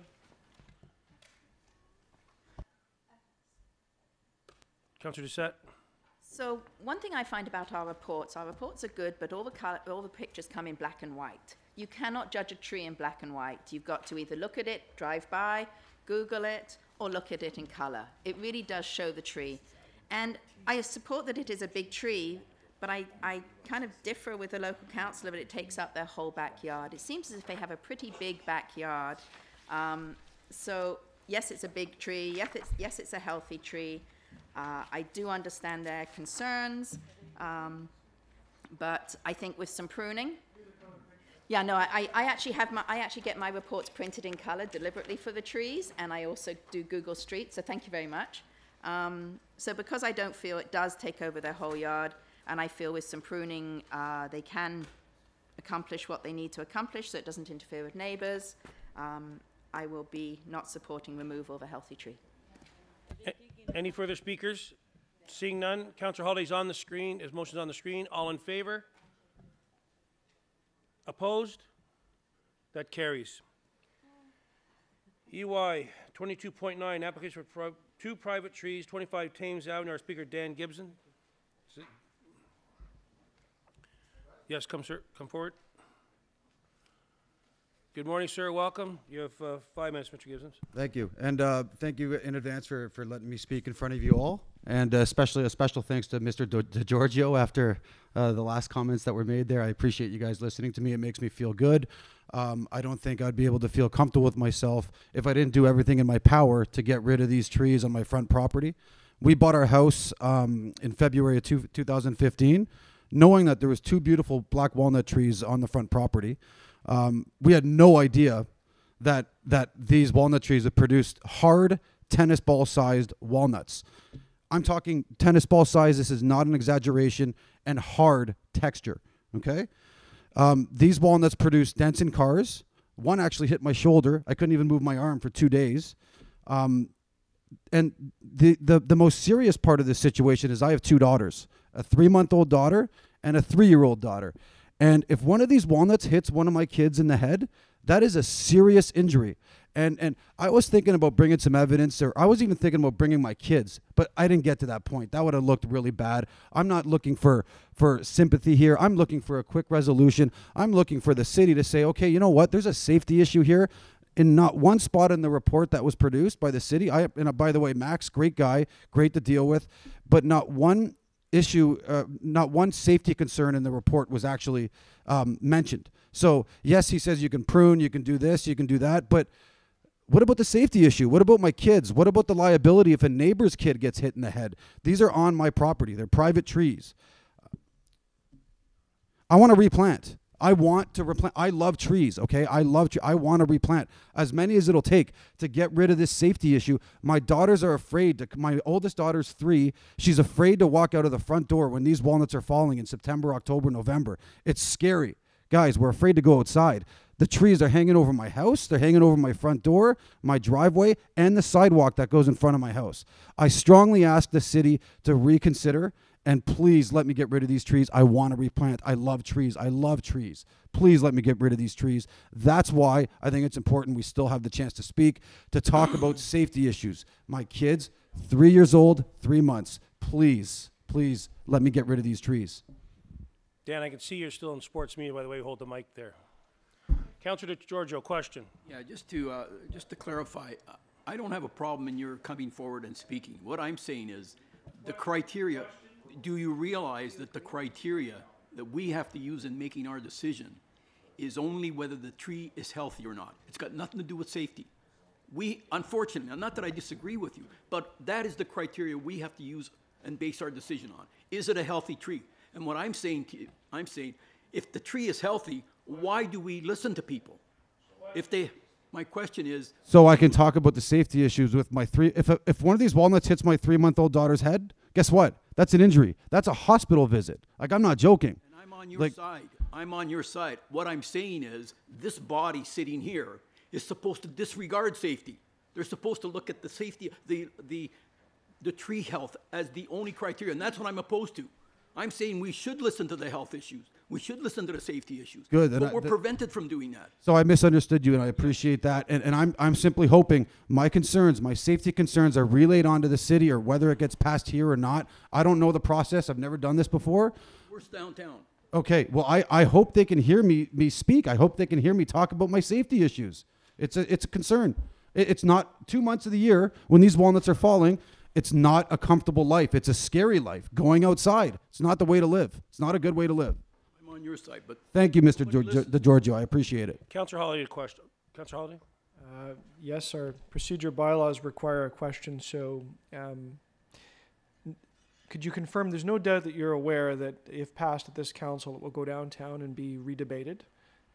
Councillor Doucette. So one thing I find about our reports are good, but all the pictures come in black and white. You cannot judge a tree in black and white. You've got to either look at it, drive by, Google it, or look at it in color. It really does show the tree. And I support that it is a big tree, but I kind of differ with the local councillor that it takes up their whole backyard. It seems as if they have a pretty big backyard. So yes, it's a big tree. Yes, it's a healthy tree. I do understand their concerns, but I think with some pruning. Yeah, no, I actually get my reports printed in color deliberately for the trees, and I also do Google Street, so thank you very much. So because I don't feel it does take over their whole yard, and I feel with some pruning they can accomplish what they need to accomplish so it doesn't interfere with neighbors, I will be not supporting removal of a healthy tree. Any further speakers? Seeing none, Councillor Holliday's on the screen. His motion's on the screen. All in favor? Opposed? That carries. EY 22.9, application for 2 private trees, 25 Thames Avenue. Our speaker, Dan Gibson. Yes, come, sir. Come forward. Good morning, sir. Welcome. You have 5 minutes, Mr. Gibson. Thank you. And thank you in advance for letting me speak in front of you all. And especially a special thanks to Mr. DeGiorgio after the last comments that were made there. I appreciate you guys listening to me. It makes me feel good. I don't think I'd be able to feel comfortable with myself if I didn't do everything in my power to get rid of these trees on my front property. We bought our house in February of 2015, knowing that there was 2 beautiful black walnut trees on the front property. We had no idea that these walnut trees have produced hard tennis ball sized walnuts. I'm talking tennis ball size. This is not an exaggeration, and hard texture. Okay. These walnuts produce dents in cars. One actually hit my shoulder. I couldn't even move my arm for 2 days. And the most serious part of this situation is I have 2 daughters, a 3-month-old daughter and a 3-year-old daughter. And if one of these walnuts hits one of my kids in the head, That is a serious injury. And I was thinking about bringing some evidence, or I was even thinking about bringing my kids, but I didn't get to that point. That would have looked really bad. I'm not looking for sympathy here. I'm looking for a quick resolution. I'm looking for the city to say, okay, you know what? There's a safety issue here. In not one spot in the report that was produced by the city, and by the way, Max, great guy, great to deal with, but not one issue, not one safety concern in the report was actually mentioned. So yes, he says you can prune, you can do this, you can do that, but what about the safety issue? What about my kids? What about the liability if a neighbor's kid gets hit in the head? These are on my property. They're private trees. I want to replant. I want to replant. I love trees, okay? I want to replant as many as it'll take to get rid of this safety issue. My daughters are afraid. My oldest daughter's 3. She's afraid to walk out of the front door when these walnuts are falling in September, October, November. It's scary. Guys, we're afraid to go outside. The trees are hanging over my house. They're hanging over my front door, my driveway, and the sidewalk that goes in front of my house. I strongly ask the city to reconsider and please let me get rid of these trees. I want to replant. I love trees. I love trees. Please let me get rid of these trees. That's why I think it's important we still have the chance to speak, to talk about safety issues. My kids, 3 years old, 3 months. Please, please let me get rid of these trees. Dan, I can see you're still in sports media, by the way. Hold the mic there. Councillor DeGiorgio, question. Yeah, just to clarify, I don't have a problem in your coming forward and speaking. What I'm saying is the criteria, do you realize that the criteria that we have to use in making our decision is only whether the tree is healthy or not? It's got nothing to do with safety. We, unfortunately, not that I disagree with you, but that is the criteria we have to use and base our decision on. Is it a healthy tree? And what I'm saying to you, I'm saying, if the tree is healthy, why do we listen to people? My question is... So I can talk about the safety issues with my 3... If one of these walnuts hits my 3-month-old daughter's head, guess what? That's an injury. That's a hospital visit. Like, I'm not joking. And I'm on your side. I'm on your side. What I'm saying is, this body sitting here is supposed to disregard safety. They're supposed to look at the safety, the tree health as the only criteria, and that's what I'm opposed to. I'm saying we should listen to the health issues. We should listen to the safety issues. Good. But we're prevented from doing that. So I misunderstood you, and I appreciate that. And I'm simply hoping my concerns, my safety concerns, are relayed onto the city, or whether it gets passed here or not. I don't know the process. I've never done this before. Worst downtown. Okay. Well, I hope they can hear me speak. I hope they can hear me talk about my safety issues. It's a concern. It's not 2 months of the year when these walnuts are falling. It's not a comfortable life. It's a scary life. Going outside. It's not the way to live. It's not a good way to live. I'm on your side, but... Thank you, Mr. DeGiorgio. I appreciate it. Councillor Holiday, a question. Councillor Holiday? Yes, our procedure bylaws require a question, so could you confirm, there's no doubt that you're aware that if passed at this council, it will go downtown and be redebated,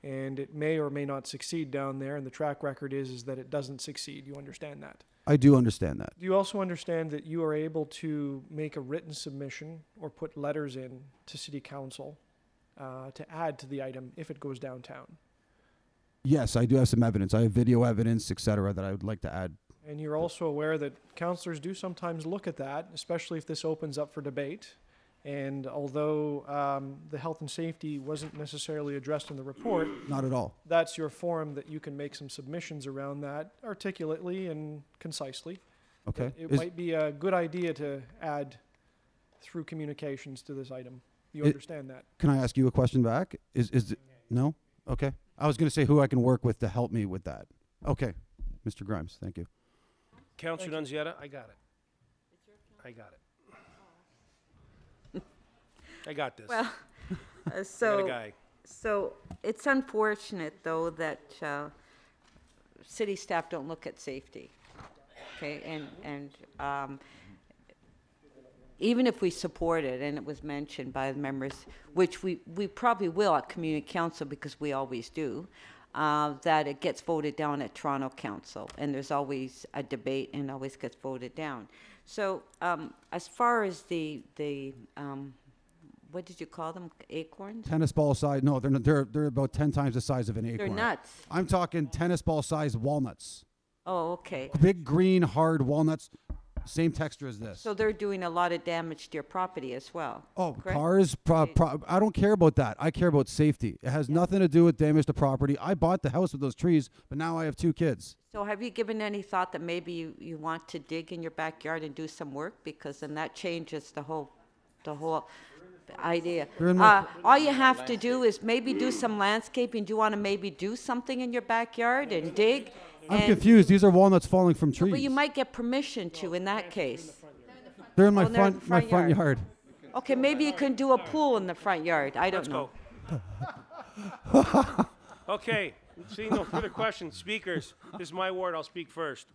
and it may or may not succeed down there, and the track record is that it doesn't succeed. You understand that? I do understand that. Do you also understand that you are able to make a written submission or put letters in to City Council to add to the item if it goes downtown? Yes, I do have some evidence. I have video evidence, et cetera, that I would like to add. And you're also aware that councillors do sometimes look at that, especially if this opens up for debate. And although the health and safety wasn't necessarily addressed in the report, not at all, that's your forum that you can make some submissions around that articulately and concisely. Okay. It might be a good idea to add through communications to this item. You understand that? Can I ask you a question back? Is it, no? Okay. I was going to say who I can work with to help me with that. Okay. Mr. Grimes, thank you. Councillor Nunziata, I got it. I got it. I got this. Well, so it's unfortunate, though, that city staff don't look at safety. Okay, and even if we support it, and it was mentioned by the members, which we probably will at Community Council because we always do, that it gets voted down at Toronto Council, and there's always a debate and always gets voted down. So as far as the what did you call them? Acorns? Tennis ball size. No, they're about 10 times the size of an acorn. They're nuts. I'm talking tennis ball size walnuts. Oh, okay. Big green hard walnuts. Same texture as this. So they're doing a lot of damage to your property as well. Oh, correct? cars, I don't care about that. I care about safety. It has nothing to do with damage to property. I bought the house with those trees, but now I have 2 kids. So have you given any thought that maybe you want to dig in your backyard and do some work? Because then that changes the whole idea. All you have to do is maybe do some landscaping. Do you want to maybe do something in your backyard and dig? I'm confused. These are walnuts falling from trees. But you might get permission to in that case. They're in my Oh, they're in the front yard. Okay, maybe you can do a pool in the front yard. I don't know. Okay, seeing no further questions, speakers, this is my ward, I'll speak first.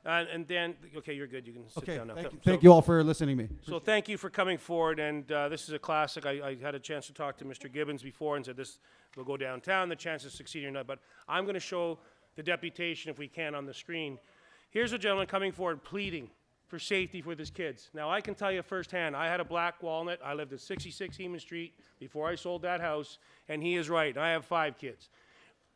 And Dan, okay, you're good, you can sit down now. Thank you all for listening to me. So thank you for coming forward, and this is a classic. I had a chance to talk to Mr. Gibbons before and said this will go downtown, the chances of succeeding or not, but I'm going to show the deputation, if we can, on the screen. Here's a gentleman coming forward pleading for safety with his kids. Now, I can tell you firsthand, I had a black walnut. I lived at 66 Heman Street before I sold that house, and he is right. I have 5 kids.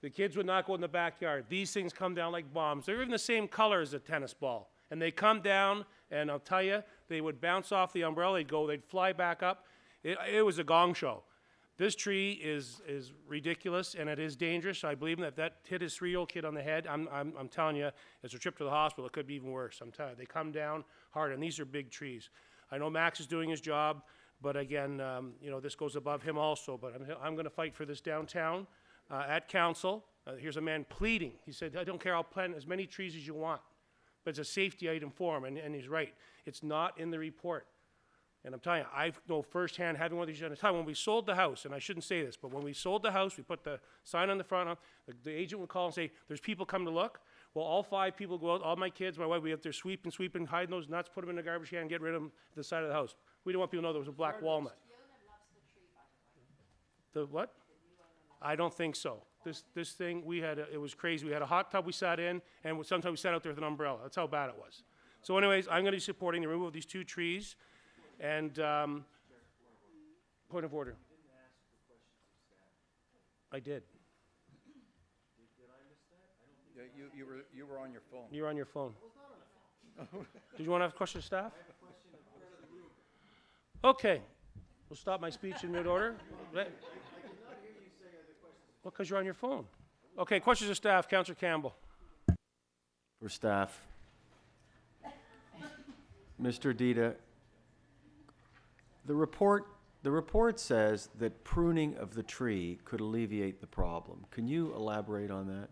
The kids would not go in the backyard. These things come down like bombs. They're even the same color as a tennis ball. And they come down, and I'll tell you, they would bounce off the umbrella. They'd fly back up. It was a gong show. This tree is ridiculous, and it is dangerous. I believe that hit his 3-year-old kid on the head. I'm telling you, it's a trip to the hospital. It could be even worse. I'm telling you, they come down hard, and these are big trees. I know Max is doing his job, but again, this goes above him also. But I'm going to fight for this downtown at council. Here's a man pleading. He said, I don't care, I'll plant as many trees as you want. But it's a safety item for him, and he's right. It's not in the report. And I'm telling you, I know firsthand, having one of these at a time, when we sold the house, and I shouldn't say this, but when we sold the house, we put the sign on the front, the agent would call and say, there's people coming to look. Well, all 5 people go out, all my kids, my wife, we have there sweeping, hiding those nuts, put them in the garbage can, get rid of them to the side of the house. We don't want people to know there was a black walnut. The what? I don't think so. This thing, it was crazy. We had a hot tub we sat in, and sometimes we sat out there with an umbrella. That's how bad it was. So anyways, I'm going to be supporting the removal of these 2 trees. And point of order. I did. Yeah, you were on your phone. You're on your phone. Did you want to have a question of staff? Okay. We'll stop my speech in mid-order. Well, because you're on your phone. Okay, questions of staff. Councillor Campbell. For staff. Mr. Dita, the report says that pruning of the tree could alleviate the problem. Can you elaborate on that?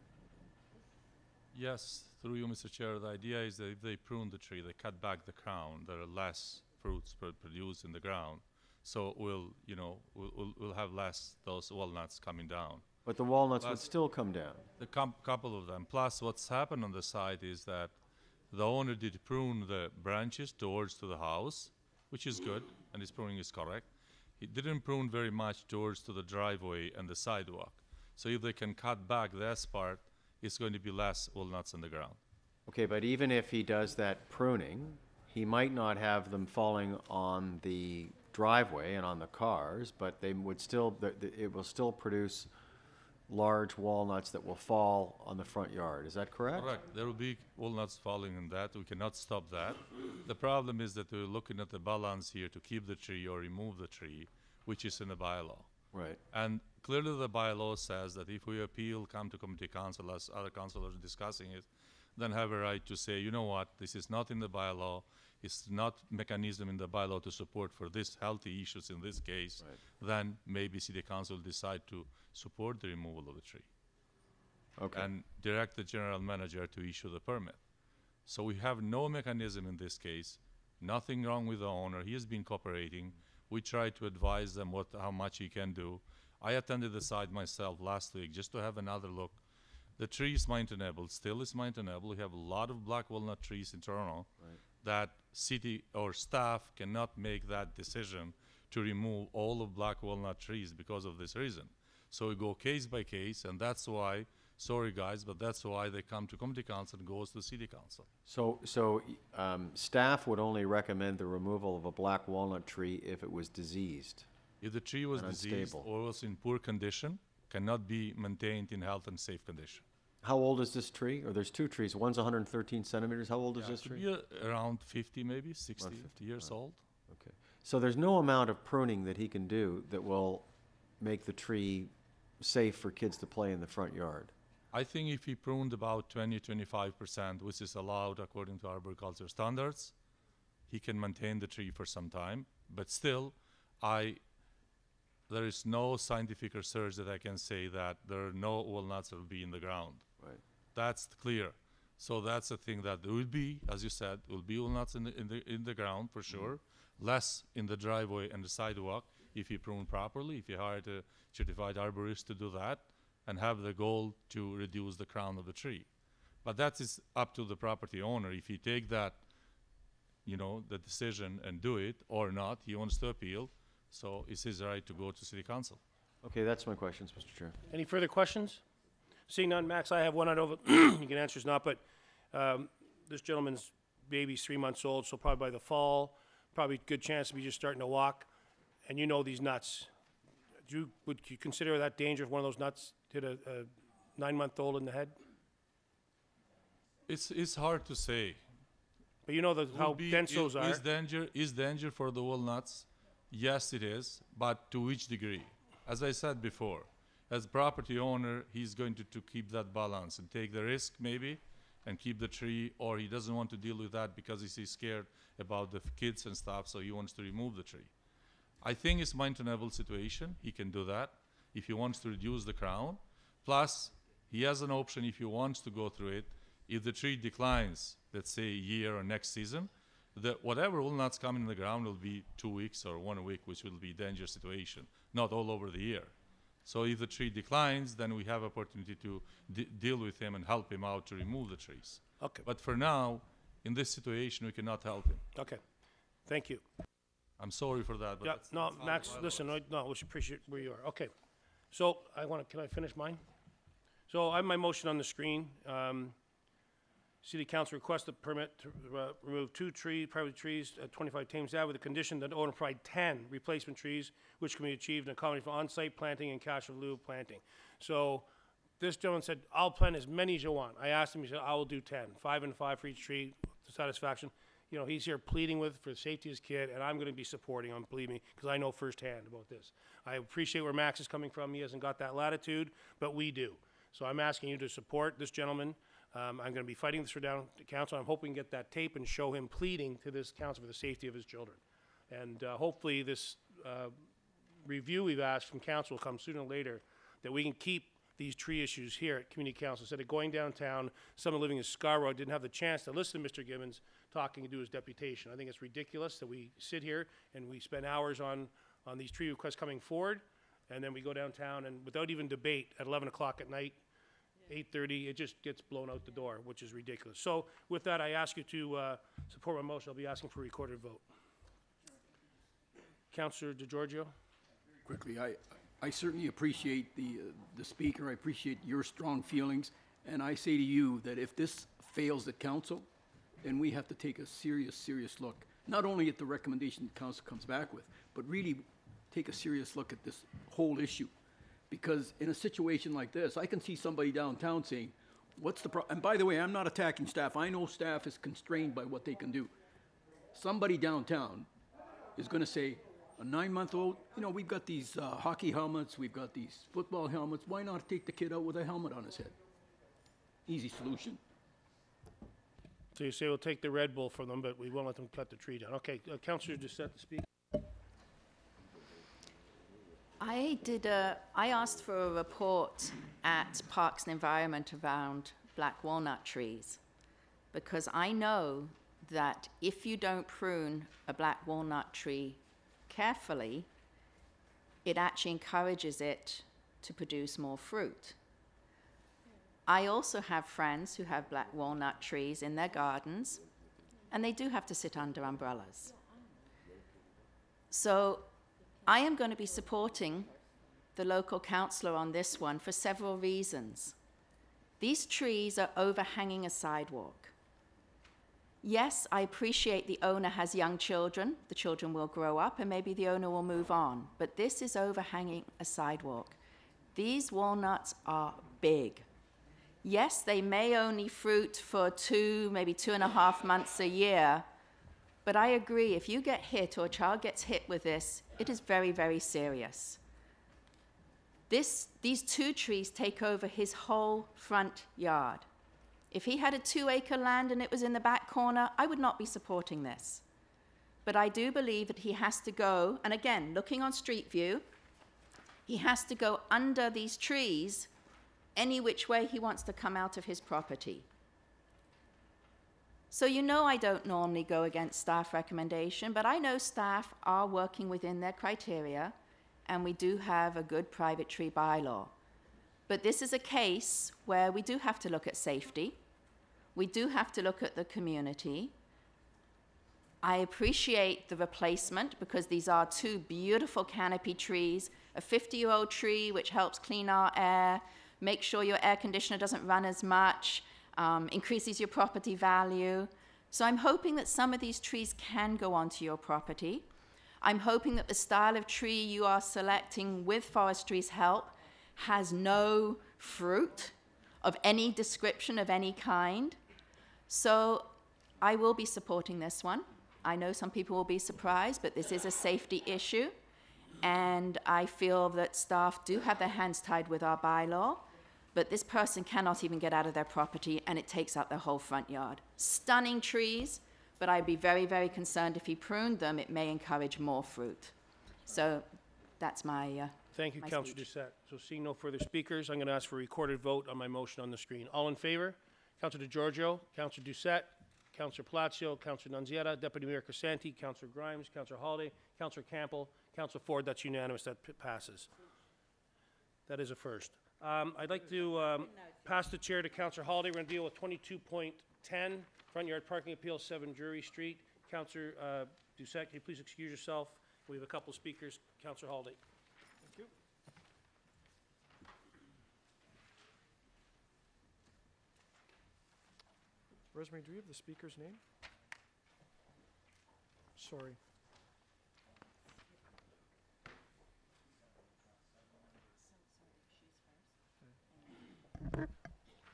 Yes, through you, Mr. Chair. The idea is that if they prune the tree, they cut back the crown, there are less fruits produced in the ground. So we'll have less those walnuts coming down. But the walnuts would still come down. The couple of them. Plus, what's happened on the site is that the owner did prune the branches towards to the house, which is good, and his pruning is correct. He didn't prune very much towards to the driveway and the sidewalk. So if they can cut back this part, it's going to be less walnuts on the ground. Okay, but even if he does that pruning, he might not have them falling on the driveway and on the cars, but they would still, it will still produce large walnuts that will fall on the front yard. Is that correct? Correct. There will be walnuts falling in that. We cannot stop that. The problem is that we're looking at the balance here to keep the tree or remove the tree, which is in the bylaw. Right. And clearly the bylaw says that if we appeal, come to community council, as other councillors are discussing it, then have a right to say, you know what, this is not in the bylaw, it's not mechanism in the bylaw to support for this healthy issues in this case, then maybe city council decide to support the removal of the tree. Okay. And direct the general manager to issue the permit. So we have no mechanism in this case, nothing wrong with the owner, he has been cooperating. We try to advise them how much he can do. I attended the site myself last week just to have another look. The tree is maintainable, still is maintainable. We have a lot of black walnut trees in Toronto that city or staff cannot make that decision to remove all of black walnut trees because of this reason. So we go case by case, and that's why, sorry guys, but that's why they come to community council and goes to city council. So staff would only recommend the removal of a black walnut tree if it was diseased. If the tree was diseased or was in poor condition, cannot be maintained in health and safe condition. How old is this tree? Or there's two trees. One's 113 centimeters. How old is this Should tree? be around 50, maybe 60 Around 50, years old. Okay. So there's no amount of pruning that he can do that will make the tree safe for kids to play in the front yard. I think if he pruned about 20-25%, which is allowed according to arboriculture standards, he can maintain the tree for some time. But still, there is no scientific research that I can say that there are no walnuts that will be in the ground. Right. That's clear. So that's the thing that there will be, as you said, will be walnuts in the ground for sure. Less in the driveway and the sidewalk if you prune properly, if you hire a certified arborist to do that, and have the goal to reduce the crown of the tree. But that is up to the property owner. If he take that, the decision and do it or not, he wants to appeal, so it's his right to go to city council. Okay, that's my questions, Mr. Chair. Any further questions? Seeing none, Max, I have one. I know you can answer, it's not, but this gentleman's baby's 3 months old, so probably by the fall, probably good chance to be just starting to walk, and you know these nuts. Would you consider that danger if one of those nuts hit a 9-month-old in the head? It's hard to say. But you know how dense those are. Is danger for the walnuts? Yes, it is, but to which degree? As I said before, as property owner, he's going to keep that balance and take the risk maybe and keep the tree, or he doesn't want to deal with that because he's scared about the kids and stuff, so he wants to remove the tree. I think it's maintainable situation. He can do that if he wants to reduce the crown. Plus, he has an option if he wants to go through it. If the tree declines, let's say a year or next season, whatever walnuts come in the ground will be 2 weeks or 1 week, which will be a dangerous situation, not all over the year. So if the tree declines, then we have opportunity to deal with him and help him out to remove the trees. Okay. But for now, in this situation, we cannot help him. Okay. Thank you. I'm sorry for that, but Yeah, that's no, how Max, the bylaw listen, is. we should appreciate where you are. Okay. So can I finish mine? So I have my motion on the screen. City Council requests a permit to remove 2 private trees at 25 Thames Ave with the condition that the owner provide 10 replacement trees, which can be achieved in accommodation for on-site planting and cash in lieu of planting. So this gentleman said, I'll plant as many as you want. I asked him, he said, I will do 10, 5 and 5 for each tree to satisfaction. He's here pleading for the safety of his kid, and I'm going to be supporting him, believe me, because I know firsthand about this. I appreciate where Max is coming from. He hasn't got that latitude, but we do. So I'm asking you to support this gentleman. I'm going to be fighting this for down to council. I'm hoping to get that tape and show him pleading to this council for the safety of his children. And hopefully this review we've asked from council will come sooner or later, that we can keep these tree issues here at community council instead of going downtown. Someone living in Scarborough didn't have the chance to listen to Mr. Gibbons talking and do his deputation. I think it's ridiculous that we sit here and we spend hours on these tree requests coming forward, and then we go downtown and without even debate at 11 o'clock at night, 8:30, it just gets blown out the door, which is ridiculous. So with that, I ask you to support my motion. I'll be asking for a recorded vote. Councillor DeGiorgio? Quickly, I certainly appreciate the speaker. I appreciate your strong feelings. And I say to you that if this fails at council, then we have to take a serious look, not only at the recommendation the council comes back with, but really take a serious look at this whole issue. Because in a situation like this, I can see somebody downtown saying, what's the problem? And by the way, I'm not attacking staff. I know staff is constrained by what they can do. Somebody downtown is going to say, a 9-month-old, we've got these hockey helmets, we've got these football helmets. Why not take the kid out with a helmet on his head? Easy solution. So you say we'll take the Red Bull from them, but we won't let them cut the tree down. Okay, Councillor Doucette to speak. I asked for a report at Parks and Environment around black walnut trees, because I know that if you don't prune a black walnut tree carefully, it actually encourages it to produce more fruit. I also have friends who have black walnut trees in their gardens, and they do have to sit under umbrellas. So I am going to be supporting the local councillor on this one for several reasons. These trees are overhanging a sidewalk. Yes, I appreciate the owner has young children. The children will grow up and maybe the owner will move on. But this is overhanging a sidewalk. These walnuts are big. Yes, they may only fruit for 2, maybe 2.5 months a year, but I agree, if you get hit or a child gets hit with this, it is very, very serious. These 2 trees take over his whole front yard. If he had a 2-acre land and it was in the back corner, I would not be supporting this. But I do believe that he has to go, and again, looking on Street View, he has to go under these trees any which way he wants to come out of his property. So you know I don't normally go against staff recommendation, but I know staff are working within their criteria, and we do have a good private tree bylaw. But this is a case where we do have to look at safety. We do have to look at the community. I appreciate the replacement because these are 2 beautiful canopy trees, a 50-year-old tree which helps clean our air, make sure your air conditioner doesn't run as much, increases your property value. So I'm hoping that some of these trees can go onto your property. I'm hoping that the style of tree you are selecting with forestry's help has no fruit of any description of any kind. So I will be supporting this one. I know some people will be surprised, but this is a safety issue. And I feel that staff do have their hands tied with our bylaw, but this person cannot even get out of their property and it takes up their whole front yard. Stunning trees, but I'd be very, very concerned if he pruned them, it may encourage more fruit. So that's my Thank you, my Councillor speech. Doucette. So seeing no further speakers, I'm going to ask for a recorded vote on my motion on the screen. All in favor? Councillor DeGiorgio, Councillor Doucette, Councillor Palacio, Councillor Nunziata, Deputy Mayor Crisanti, Councillor Grimes, Councillor Holiday, Councillor Campbell, Councillor Ford. That's unanimous. That passes. That is a first. I'd like to pass the chair to Councillor Holiday. We're going to deal with 22.10, front yard parking appeal, 7 Drury Street. Councillor Doucette, can you please excuse yourself? We have a couple speakers. Councillor Holiday. Thank you. Rosemary, do you have the speaker's name? Sorry.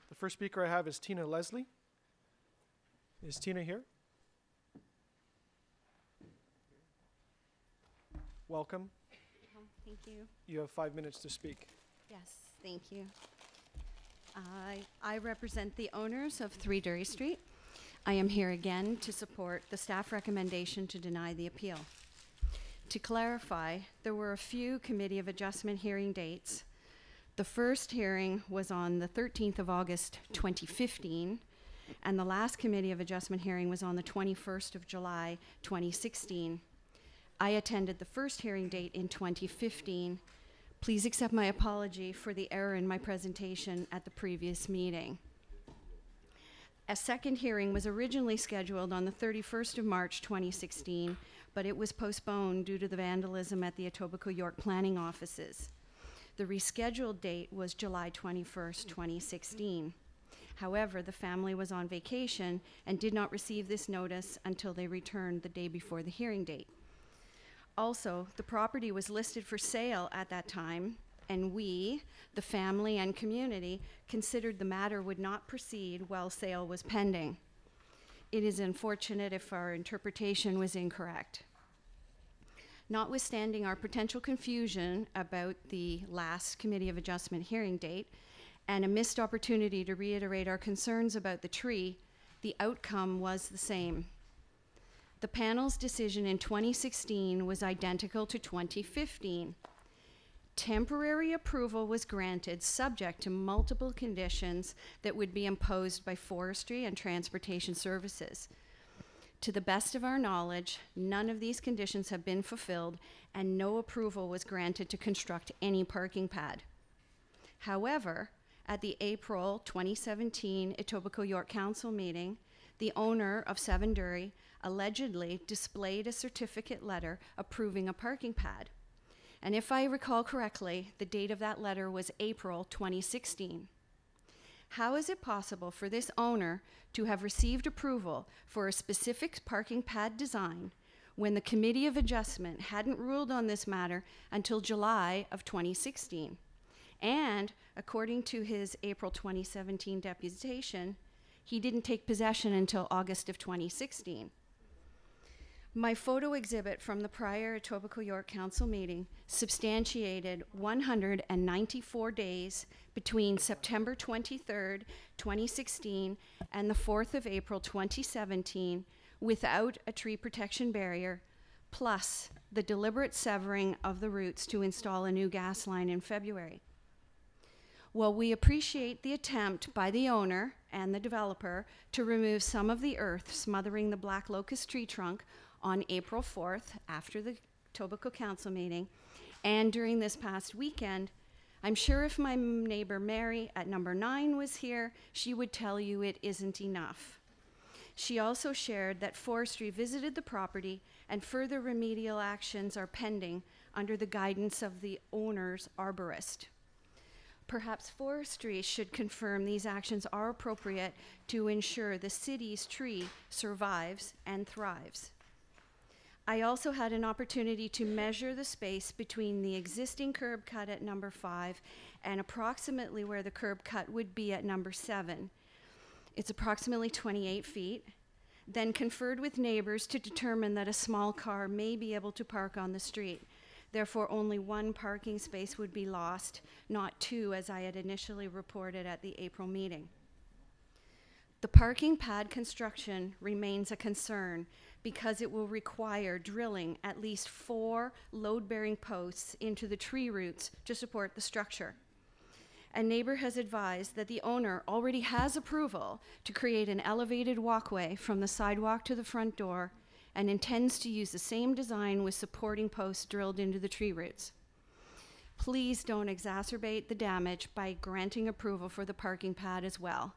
The first speaker I have is Tina Leslie. Is Tina here? Welcome. Thank you. You have 5 minutes to speak. Yes, thank you. I represent the owners of 3 Drury Street. I am here again to support the staff recommendation to deny the appeal. To clarify, there were a few Committee of Adjustment hearing dates. The first hearing was on the 13th of August 2015, and the last Committee of Adjustment hearing was on the 21st of July 2016. I attended the first hearing date in 2015. Please accept my apology for the error in my presentation at the previous meeting. A second hearing was originally scheduled on the 31st of March 2016, but it was postponed due to the vandalism at the Etobicoke York planning offices. The rescheduled date was July 21st, 2016. However, the family was on vacation and did not receive this notice until they returned the day before the hearing date. Also, the property was listed for sale at that time, and we, the family and community, considered the matter would not proceed while sale was pending. It is unfortunate if our interpretation was incorrect. Notwithstanding our potential confusion about the last Committee of Adjustment hearing date and a missed opportunity to reiterate our concerns about the tree, the outcome was the same. The panel's decision in 2016 was identical to 2015. Temporary approval was granted subject to multiple conditions that would be imposed by Forestry and Transportation Services. To the best of our knowledge, none of these conditions have been fulfilled and no approval was granted to construct any parking pad. However, at the April 2017 Etobicoke York Council meeting, the owner of 7 Drury allegedly displayed a certificate letter approving a parking pad. And if I recall correctly, the date of that letter was April 2016. How is it possible for this owner to have received approval for a specific parking pad design when the Committee of Adjustment hadn't ruled on this matter until July of 2016? And according to his April 2017 deputation, he didn't take possession until August of 2016. My photo exhibit from the prior Etobicoke York Council meeting substantiated 194 days between September 23rd, 2016 and the 4th of April 2017 without a tree protection barrier, plus the deliberate severing of the roots to install a new gas line in February. While we appreciate the attempt by the owner and the developer to remove some of the earth smothering the black locust tree trunk on April 4th, after the Etobicoke Council meeting, and during this past weekend, I'm sure if my neighbor Mary at number 9 was here, she would tell you it isn't enough. She also shared that forestry visited the property and further remedial actions are pending under the guidance of the owner's arborist. Perhaps forestry should confirm these actions are appropriate to ensure the city's tree survives and thrives. I also had an opportunity to measure the space between the existing curb cut at number 5 and approximately where the curb cut would be at number 7. It's approximately 28 feet. Then conferred with neighbors to determine that a small car may be able to park on the street. Therefore, only 1 parking space would be lost, not 2 as I had initially reported at the April meeting. The parking pad construction remains a concern because it will require drilling at least 4 load-bearing posts into the tree roots to support the structure. A neighbor has advised that the owner already has approval to create an elevated walkway from the sidewalk to the front door and intends to use the same design with supporting posts drilled into the tree roots. Please don't exacerbate the damage by granting approval for the parking pad as well.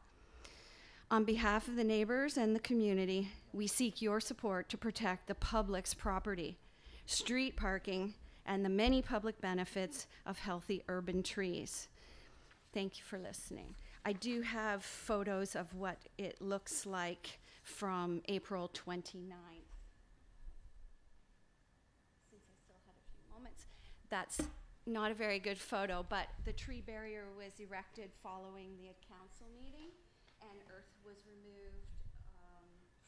On behalf of the neighbors and the community, we seek your support to protect the public's property, street parking, and the many public benefits of healthy urban trees. Thank you for listening. I do have photos of what it looks like from April 29th. Since I still had a few moments, that's not a very good photo, but the tree barrier was erected following the council meeting, and earth was removed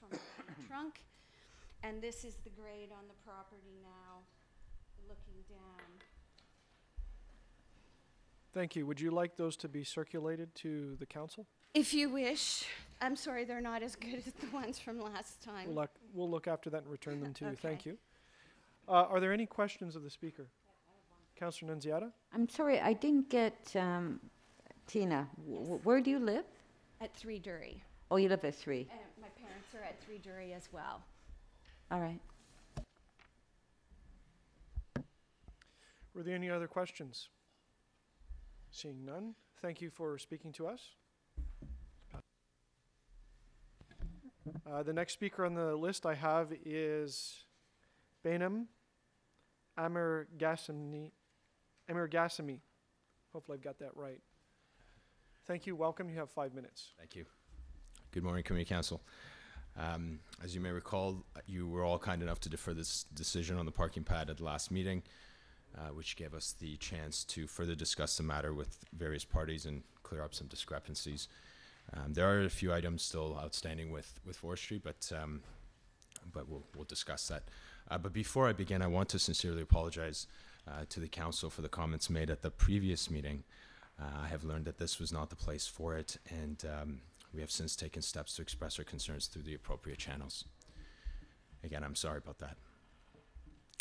from the trunk. And this is the grade on the property now, looking down. Thank you. Would you like those to be circulated to the council? If you wish. I'm sorry, they're not as good as the ones from last time. We'll look after that and return them to you. Okay. Thank you. Are there any questions of the speaker? Councillor Nunziata? I'm sorry, I didn't get, Tina, where do you live? At 3 Dury. Oh, you live at 3. And my parents are at 3 Dury as well. All right. Were there any other questions? Seeing none, thank you for speaking to us. The next speaker on the list I have is Bainam Amir Gassami. Hopefully I've got that right. Thank you. Welcome. You have 5 minutes. Thank you. Good morning, Community Council. As you may recall, you were all kind enough to defer this decision on the parking pad at the last meeting, which gave us the chance to further discuss the matter with various parties and clear up some discrepancies. There are a few items still outstanding with forestry, but we'll discuss that. But before I begin, I want to sincerely apologize to the council for the comments made at the previous meeting. I have learned that this was not the place for it, and we have since taken steps to express our concerns through the appropriate channels. Again, I'm sorry about that.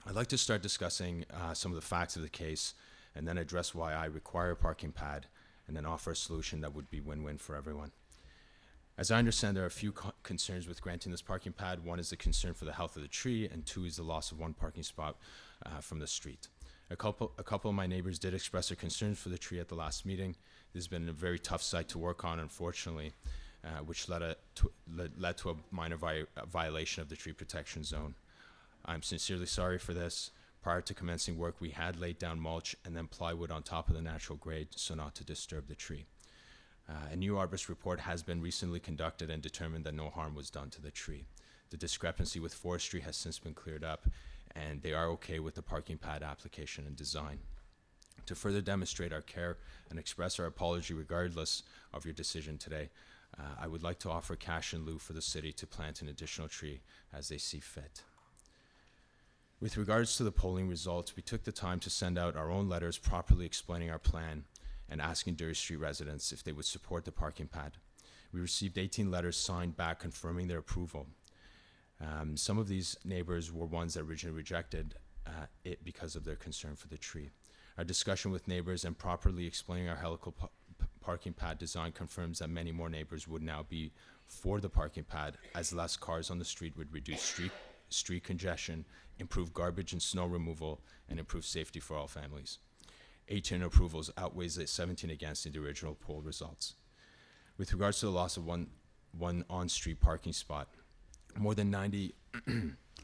I'd like to start discussing some of the facts of the case and then address why I require a parking pad and then offer a solution that would be win-win for everyone. As I understand, there are a few concerns with granting this parking pad. One is the concern for the health of the tree, and 2 is the loss of 1 parking spot from the street. A couple of my neighbors did express their concerns for the tree at the last meeting. This has been a very tough site to work on, unfortunately, which led to a minor violation of the tree protection zone. I'm sincerely sorry for this. Prior to commencing work, we had laid down mulch and then plywood on top of the natural grade so not to disturb the tree. A new arborist report has been recently conducted and determined that no harm was done to the tree. The discrepancy with forestry has since been cleared up, and they are okay with the parking pad application and design. To further demonstrate our care and express our apology regardless of your decision today, I would like to offer cash in lieu for the city to plant an additional tree as they see fit. With regards to the polling results, we took the time to send out our own letters properly explaining our plan and asking Derry Street residents if they would support the parking pad. We received 18 letters signed back confirming their approval. Some of these neighbors were ones that originally rejected it because of their concern for the tree. Our discussion with neighbors and properly explaining our helical parking pad design confirms that many more neighbors would now be for the parking pad, as less cars on the street would reduce street congestion, improve garbage and snow removal, and improve safety for all families. 18 approvals outweighs the 17 against in the original poll results. With regards to the loss of one on-street parking spot, more than 90,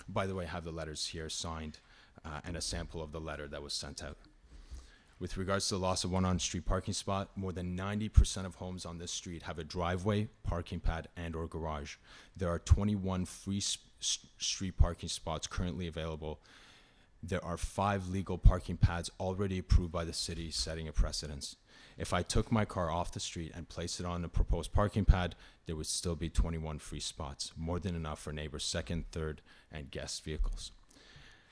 by the way, I have the letters here signed and a sample of the letter that was sent out. With regards to the loss of one on-street parking spot, more than 90% of homes on this street have a driveway, parking pad, and or garage. There are 21 free street parking spots currently available. There are 5 legal parking pads already approved by the city, setting a precedence. If I took my car off the street and placed it on a proposed parking pad, there would still be 21 free spots, more than enough for neighbors' second, third, and guest vehicles.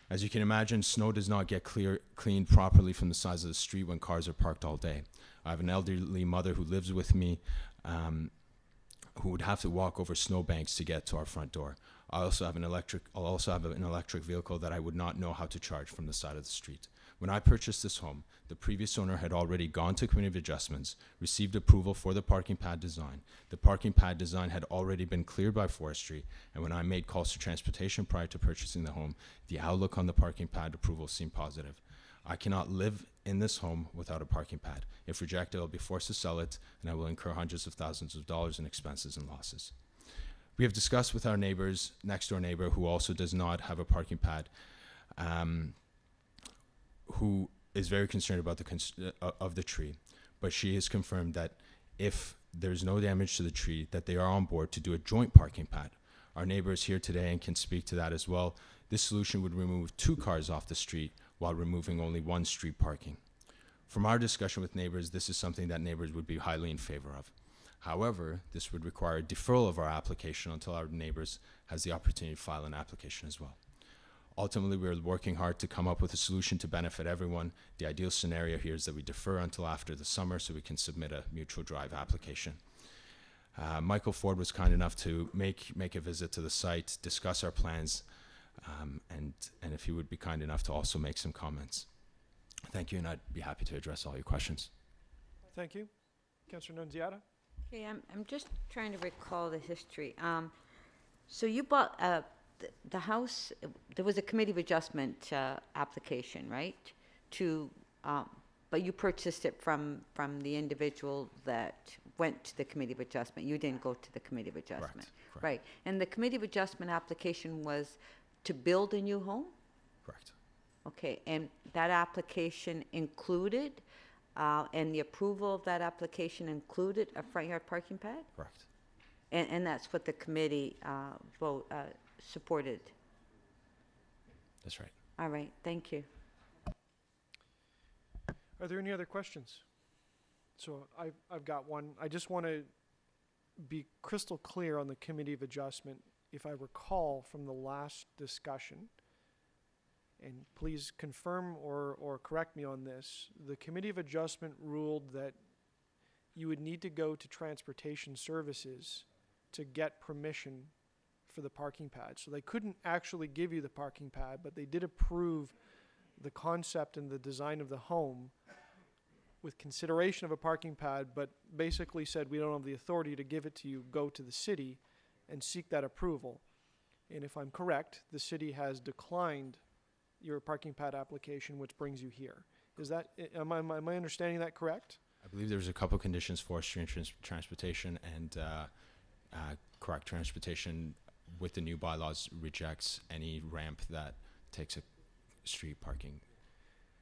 As you can imagine, snow does not get cleaned properly from the sides of the street when cars are parked all day. I have an elderly mother who lives with me who would have to walk over snowbanks to get to our front door. I'll also have an electric vehicle that I would not know how to charge from the side of the street. When I purchased this home, the previous owner had already gone to Committee of Adjustments, received approval for the parking pad design. The parking pad design had already been cleared by Forestry, and when I made calls to transportation prior to purchasing the home, the outlook on the parking pad approval seemed positive. I cannot live in this home without a parking pad. If rejected, I'll be forced to sell it, and I will incur hundreds of thousands of dollars in expenses and losses. We have discussed with our neighbors, next door neighbor, who also does not have a parking pad, who is very concerned about the tree, but she has confirmed that if there's no damage to the tree, that they are on board to do a joint parking pad. Our neighbor is here today and can speak to that as well. This solution would remove 2 cars off the street while removing only 1 street parking. From our discussion with neighbors, this is something that neighbors would be highly in favor of. However, this would require a deferral of our application until our neighbors has the opportunity to file an application as well. Ultimately, we're working hard to come up with a solution to benefit everyone. The ideal scenario here is that we defer until after the summer so we can submit a mutual drive application. Michael Ford was kind enough to make a visit to the site, discuss our plans, and if he would be kind enough to also make some comments. Thank you, and I'd be happy to address all your questions. Thank you. Councillor Nunziata? Okay, I'm just trying to recall the history. So you bought the house, there was a Committee of Adjustment application, right? But you purchased it from the individual that went to the Committee of Adjustment. You didn't go to the Committee of Adjustment. Correct. Right. And the Committee of Adjustment application was to build a new home? Correct. Okay, and that application included, and the approval of that application included a front yard parking pad? Correct. And that's what the committee supported? That's right. All right, thank you. Are there any other questions? So I've got one. I just want to be crystal clear on the Committee of Adjustment. If I recall from the last discussion, and please confirm or correct me on this, the Committee of Adjustment ruled that you would need to go to Transportation Services to get permission for the parking pad. So they couldn't actually give you the parking pad, but they did approve the concept and the design of the home with consideration of a parking pad, but basically said, we don't have the authority to give it to you, go to the city and seek that approval. And if I'm correct, the city has declined your parking pad application, which brings you here. Is that, am I understanding that correct? I believe there's a couple conditions for transportation, and correct, transportation with the new bylaws rejects any ramp that takes a street parking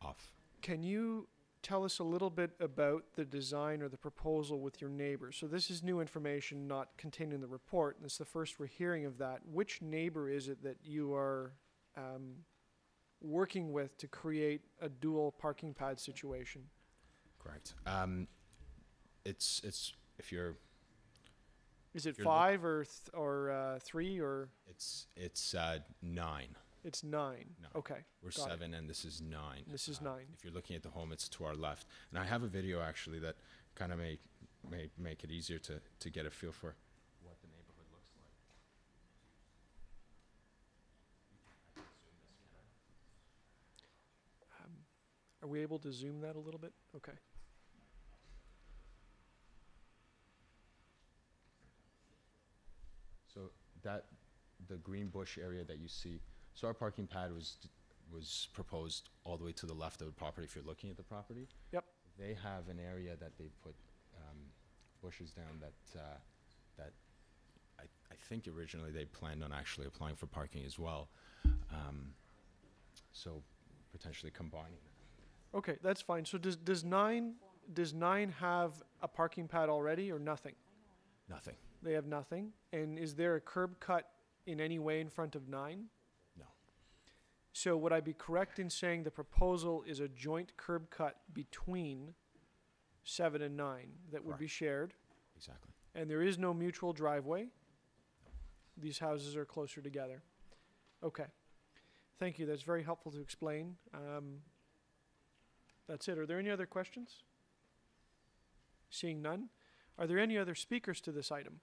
off. Can you tell us a little bit about the design or the proposal with your neighbor? So this is new information not contained in the report, and it's the first we're hearing of that. Which neighbor is it that you are working with to create a dual parking pad situation? Correct. It's if you're Is it You're 5 or 3 or? it's 9. It's 9. No. Okay. We're got it. 7 and this is 9. This is 9. If you're looking at the home, it's to our left. And I have a video actually that kind of may make it easier to get a feel for what the neighborhood looks like. Are we able to zoom that a little bit? Okay. So the green bush area that you see, so our parking pad was proposed all the way to the left of the property if you're looking at the property. Yep. They have an area that they put bushes down that I think originally they planned on actually applying for parking as well. So potentially combining that. Okay, that's fine. So does 9 have a parking pad already or nothing? Nothing. They have nothing. And is there a curb cut in any way in front of 9? No. So would I be correct in saying the proposal is a joint curb cut between 7 and 9 that would be shared? Exactly. And there is no mutual driveway? These houses are closer together. Okay. Thank you. That's very helpful to explain. That's it. Are there any other questions? Seeing none. Are there any other speakers to this item?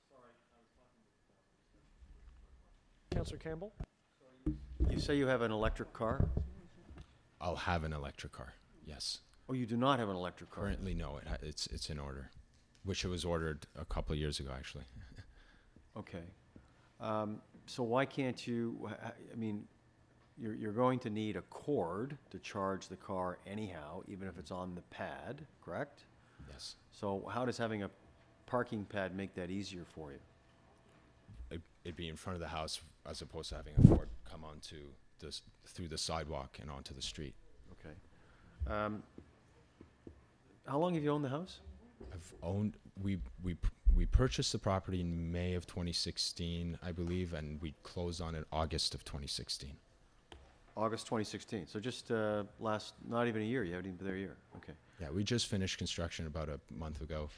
Councillor Campbell? You say you have an electric car? I'll have an electric car, yes. Oh, you do not have an electric car? Currently, no, it's in order, which it was ordered a couple of years ago, actually. Okay. So why can't you, I mean, you're going to need a cord to charge the car anyhow, even if it's on the pad, correct? Yes. So how does having a parking pad make that easier for you? It'd be in front of the house as opposed to having a cord come onto this through the sidewalk and onto the street. Okay. How long have you owned the house? I've owned, we purchased the property in May of 2016, I believe, and we closed on it August of 2016. August 2016. So just not even a year. You haven't even been there a year. Okay. Yeah, we just finished construction about a month ago,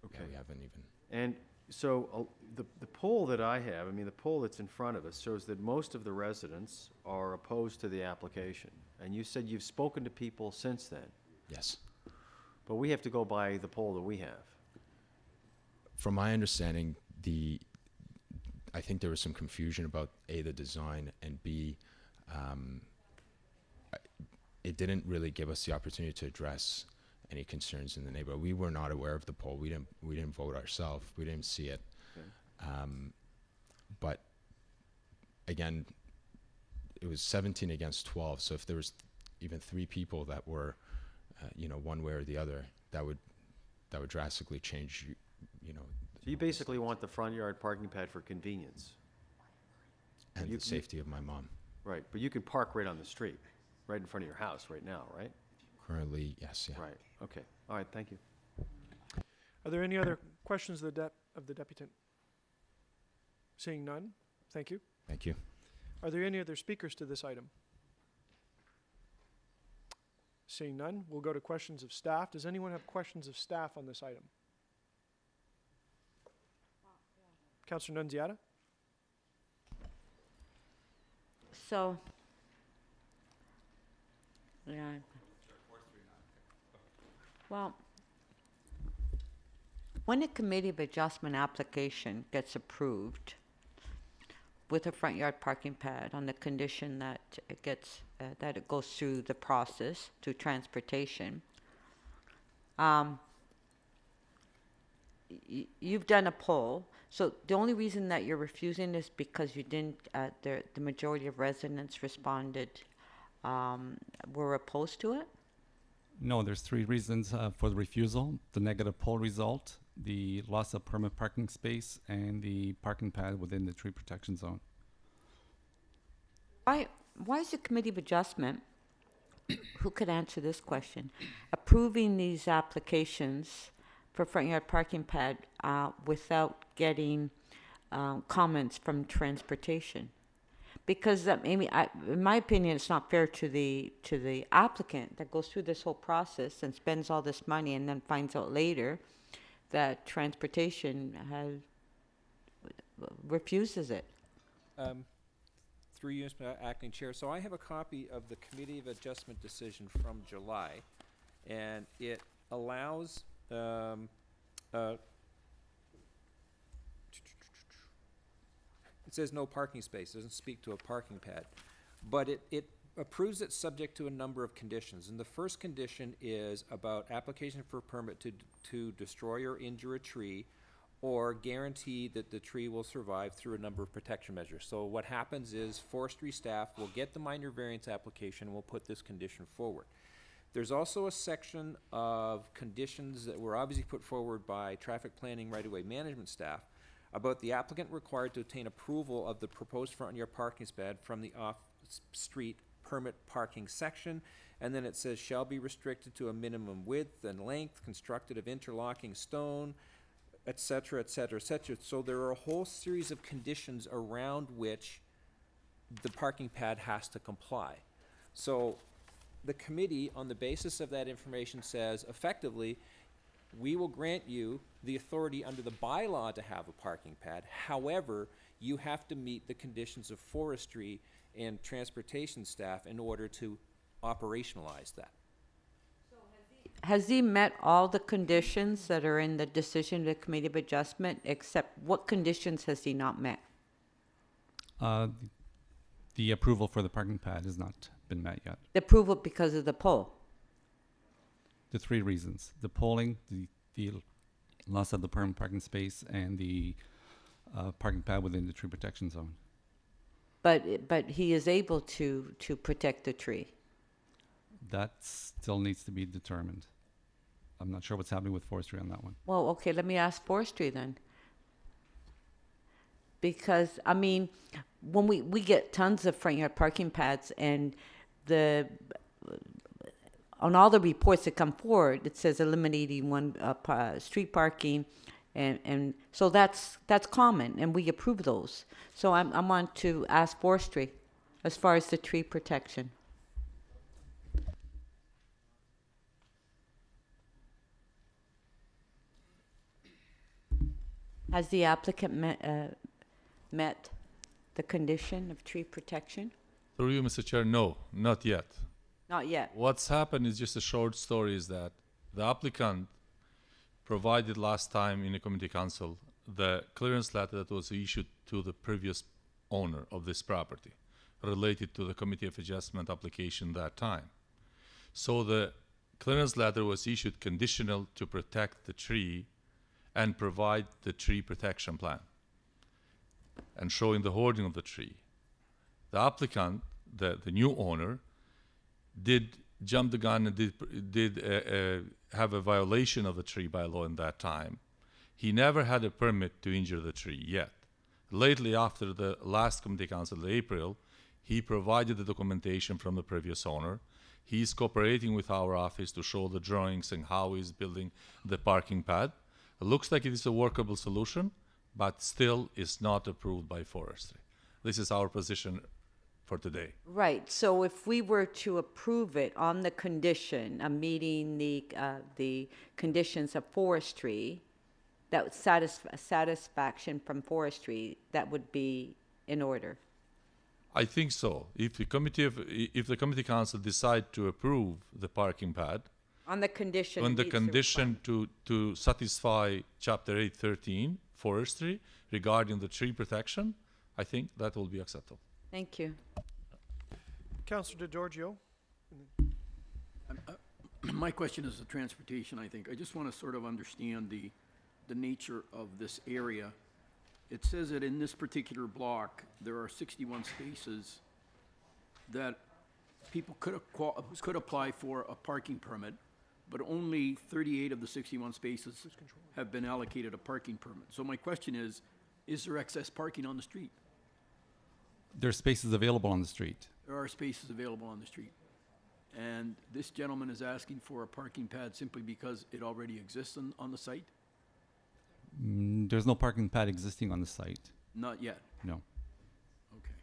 okay. Yeah, we haven't even. And so the poll that I have, I mean, the poll that's in front of us shows that most of the residents are opposed to the application. And you said you've spoken to people since then. Yes. But we have to go by the poll that we have. From my understanding, I think there was some confusion about A, the design, and B, it didn't really give us the opportunity to address any concerns in the neighborhood. We were not aware of the poll. We didn't vote ourselves. We didn't see it. Okay. But again, it was 17 against 12. So if there was even 3 people that were, one way or the other, that would drastically change, So you basically want the front yard parking pad for convenience. and the safety of my mom. Right, but you can park right on the street, right in front of your house right now, right? Currently, yes, yeah. Right, okay. All right, thank you. Are there any other questions of the deputant? Seeing none, thank you. Thank you. Are there any other speakers to this item? Seeing none, we'll go to questions of staff. Does anyone have questions of staff on this item? Councillor Nunziata? So, yeah. Well, when a committee of adjustment application gets approved with a front yard parking pad on the condition that it goes through the process to transportation, you've done a poll. So the only reason that you're refusing is because you didn't, the majority of residents responded, were opposed to it? No, there's 3 reasons for the refusal: the negative poll result, the loss of permanent parking space, and the parking pad within the tree protection zone. Why is the Committee of Adjustment, who could answer this question, approving these applications for front yard parking pad without getting comments from transportation? Because, in my opinion, it's not fair to the applicant that goes through this whole process and spends all this money and then finds out later that transportation refuses it. Through you, Mr. Acting Chair, so I have a copy of the Committee of Adjustment decision from July, and it allows, it says no parking space, doesn't speak to a parking pad, but it approves it subject to a number of conditions. And the first condition is about application for a permit to destroy or injure a tree or guarantee that the tree will survive through a number of protection measures. So what happens is forestry staff will get the minor variance application and will put this condition forward. There's also a section of conditions that were obviously put forward by traffic planning right-of-way management staff about the applicant required to obtain approval of the proposed front yard parking pad from the off-street permit parking section. And then it says shall be restricted to a minimum width and length constructed of interlocking stone, et cetera, et cetera, et cetera. So there are a whole series of conditions around which the parking pad has to comply. So the committee, on the basis of that information, says effectively, we will grant you the authority under the bylaw to have a parking pad. However, you have to meet the conditions of forestry and transportation staff in order to operationalize that. Has he met all the conditions that are in the decision of the Committee of Adjustment, except what conditions has he not met? The approval for the parking pad has not been met yet. The approval because of the pole. The three reasons: the polling, the loss of the permanent parking space, and the parking pad within the tree protection zone. But he is able to protect the tree. That still needs to be determined. I'm not sure what's happening with forestry on that one. Well, okay, let me ask forestry then. Because, I mean, when we get tons of front yard parking pads, and on all the reports that come forward, it says eliminating one street parking, and so that's common, and we approve those. So I want to ask forestry as far as the tree protection. Has the applicant met the condition of tree protection? Through you, Mr. Chair, no, not yet. Not yet. What's happened is just a short story is that the applicant provided last time in the community council the clearance letter that was issued to the previous owner of this property related to the Committee of Adjustment application that time. So the clearance letter was issued conditional to protect the tree and provide the tree protection plan and showing the hoarding of the tree. The applicant, the new owner, did jump the gun and did have a violation of the tree bylaw in that time. He never had a permit to injure the tree yet. Lately, after the last committee council in April, he provided the documentation from the previous owner. He's cooperating with our office to show the drawings and how he's building the parking pad. It looks like it is a workable solution, but still is not approved by forestry. This is our position for today. Right. So if we were to approve it on the condition of meeting the conditions of forestry, that would satisfaction from forestry, that would be in order. I think so. If the committee council decide to approve the parking pad, on the condition, on the condition to satisfy Chapter 813 forestry regarding the tree protection, I think that will be acceptable. Thank you. Councillor DeGiorgio. My question is the transportation, I think. I just want to sort of understand the nature of this area. It says that in this particular block, there are 61 spaces that people could apply for a parking permit, but only 38 of the 61 spaces have been allocated a parking permit. So my question is there excess parking on the street? There's spaces available on the street. There are spaces available on the street. And this gentleman is asking for a parking pad simply because it already exists on the site? There's no parking pad existing on the site. Not yet? No. Okay.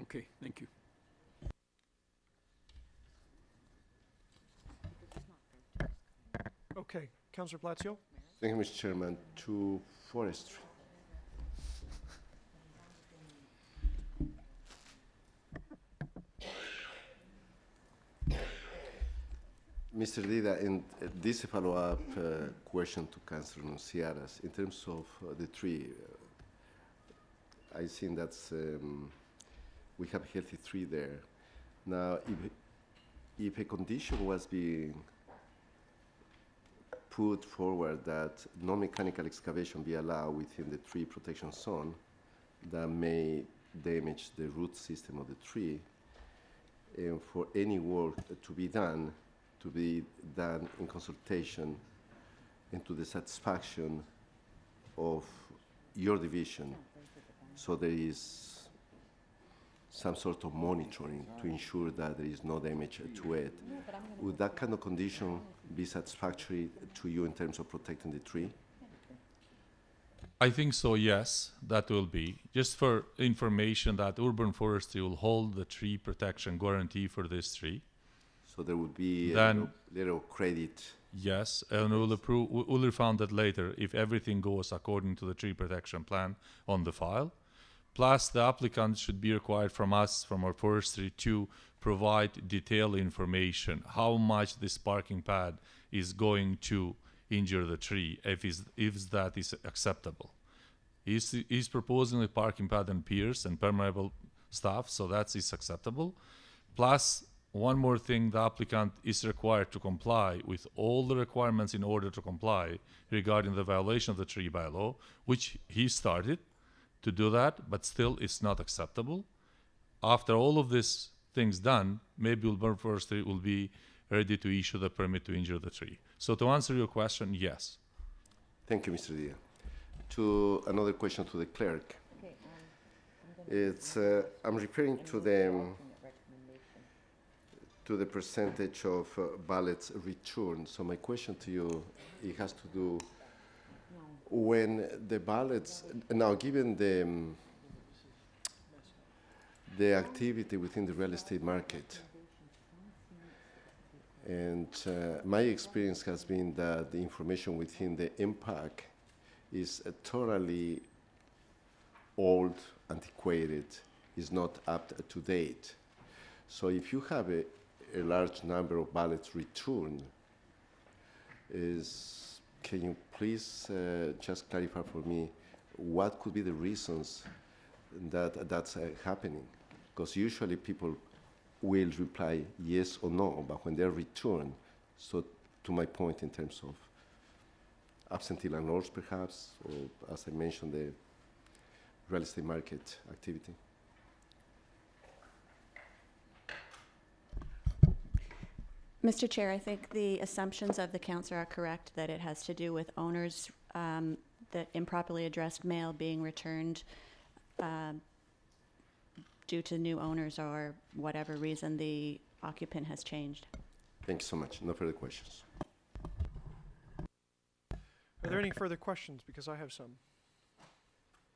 Okay, thank you. Okay, Councillor Palacio? Thank you, Mr. Chairman. To forestry. Mr. Dida, and this is a follow-up question to Councillor Nunciaras. In terms of the tree, I think that's we have a healthy tree there. Now, if a condition was being put forward that non-mechanical excavation be allowed within the tree protection zone, that may damage the root system of the tree, and for any work to be done in consultation and to the satisfaction of your division, so there is some sort of monitoring to ensure that there is no damage to it. Would that kind of condition be satisfactory to you in terms of protecting the tree? I think so, yes, that will be. Just for information that urban forestry will hold the tree protection guarantee for this tree. So there would be Then, a little credit. Yes, and we'll refund it later if everything goes according to the tree protection plan on the file. Plus, the applicant should be required from us, from our forestry, to provide detailed information, how much this parking pad is going to injure the tree, if that is acceptable. He's proposing a parking pad and piers and permeable stuff, so that is acceptable. Plus, one more thing, the applicant is required to comply with all the requirements in order to comply regarding the violation of the tree bylaw, which he started to do that, but still it's not acceptable. After all of these things done, maybe urban forestry will be ready to issue the permit to injure the tree. So to answer your question, yes. Thank you, Mr. Dia. To another question to the clerk. It's I'm referring to the percentage of ballots returned. So my question to you, it has to do when the ballots, now given the activity within the real estate market, and my experience has been that the information within the impact is totally old, antiquated, is not up to date. So if you have a large number of ballots returned, can you please just clarify for me what could be the reasons that that's happening? Because usually people will reply yes or no, but when they're returned, so to my point in terms of absentee landlords perhaps, or as I mentioned, the real estate market activity. Mr. Chair, I think the assumptions of the councillor are correct, that it has to do with owners, that improperly addressed mail being returned due to new owners or whatever reason the occupant has changed. Thank you so much. No further questions. Are there any further questions? Because I have some.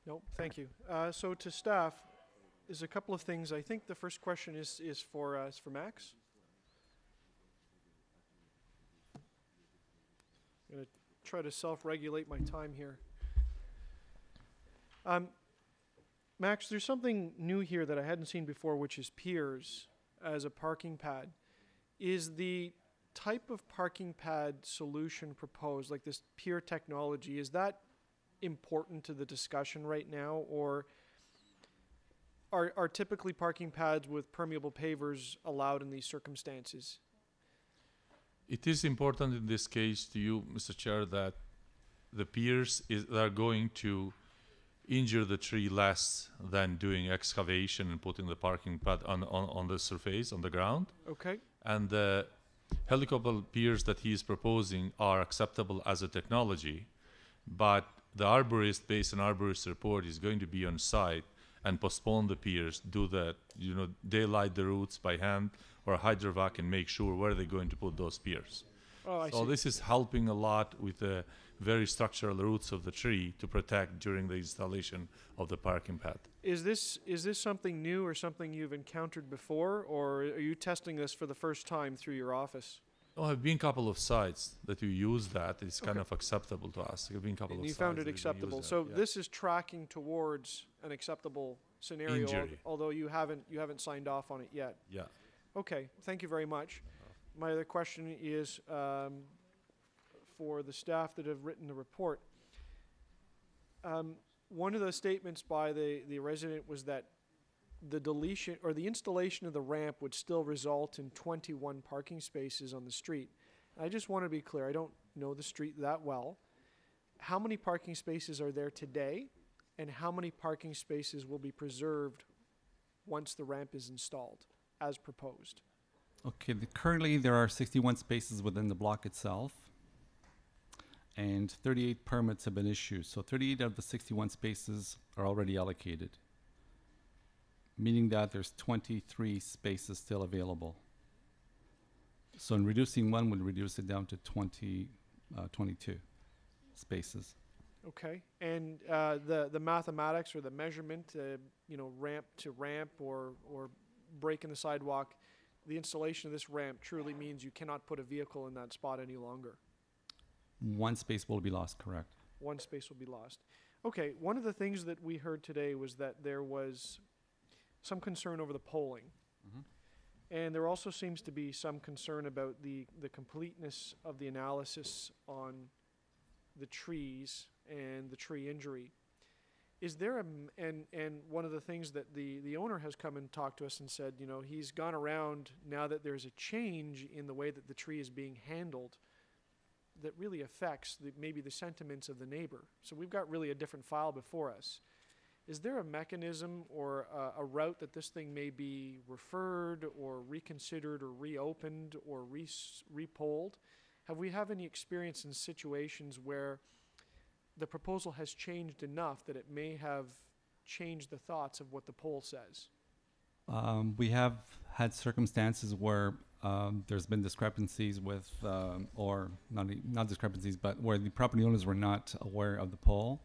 No, thank you. So to staff, there's a couple of things. I think the first question is for Max. I'm going to try to self-regulate my time here. Max, there's something new here that I hadn't seen before, which is piers as a parking pad. Is the type of parking pad solution proposed, like this pier technology, is that important to the discussion right now, or are typically parking pads with permeable pavers allowed in these circumstances? It is important in this case to you, Mr. Chair, that the piers are going to injure the tree less than doing excavation and putting the parking pad on the surface, on the ground. Okay. And the helicopter piers that he is proposing are acceptable as a technology, but the arborist, based on arborist report, is going to be on site and postpone the piers, do the, daylight the roots by hand or hydrovac and make sure where they're going to put those piers. Oh, I so see. this is helping a lot with the very structural roots of the tree to protect during the installation of the parking pad. Is this something new or something you've encountered before, or are you testing this for the first time through your office? Oh, have been a couple of sites that you use that. It's kind Okay. of acceptable to us. There have been a couple And of you sites found it that we use acceptable. that, So yeah. this is tracking towards an acceptable scenario, Injury. although you haven't signed off on it yet. Yeah. Okay, thank you very much. My other question is for the staff that have written the report. One of the statements by the resident was that the deletion or the installation of the ramp would still result in 21 parking spaces on the street. I just want to be clear, I don't know the street that well. How many parking spaces are there today, and how many parking spaces will be preserved once the ramp is installed, as proposed? Okay, currently there are 61 spaces within the block itself, and 38 permits have been issued. So 38 of the 61 spaces are already allocated, meaning that there's 23 spaces still available. So in reducing one would reduce it down to 22 spaces. Okay, and the mathematics or the measurement, ramp to ramp or break in the sidewalk, the installation of this ramp truly means you cannot put a vehicle in that spot any longer. One space will be lost, correct? One space will be lost. Okay, one of the things that we heard today was that there was some concern over the polling. And there also seems to be some concern about the completeness of the analysis on the trees and the tree injury. Is there and one of the things that the owner has come and talked to us and said, he's gone around now that there's a change in the way that the tree is being handled that really affects maybe the sentiments of the neighbor. So we've got really a different file before us. Is there a mechanism or a route that this thing may be referred or reconsidered or reopened or repolled? Have we any experience in situations where the proposal has changed enough that it may have changed the thoughts of what the poll says? We have had circumstances where there's been discrepancies with, or not discrepancies, but where the property owners were not aware of the poll,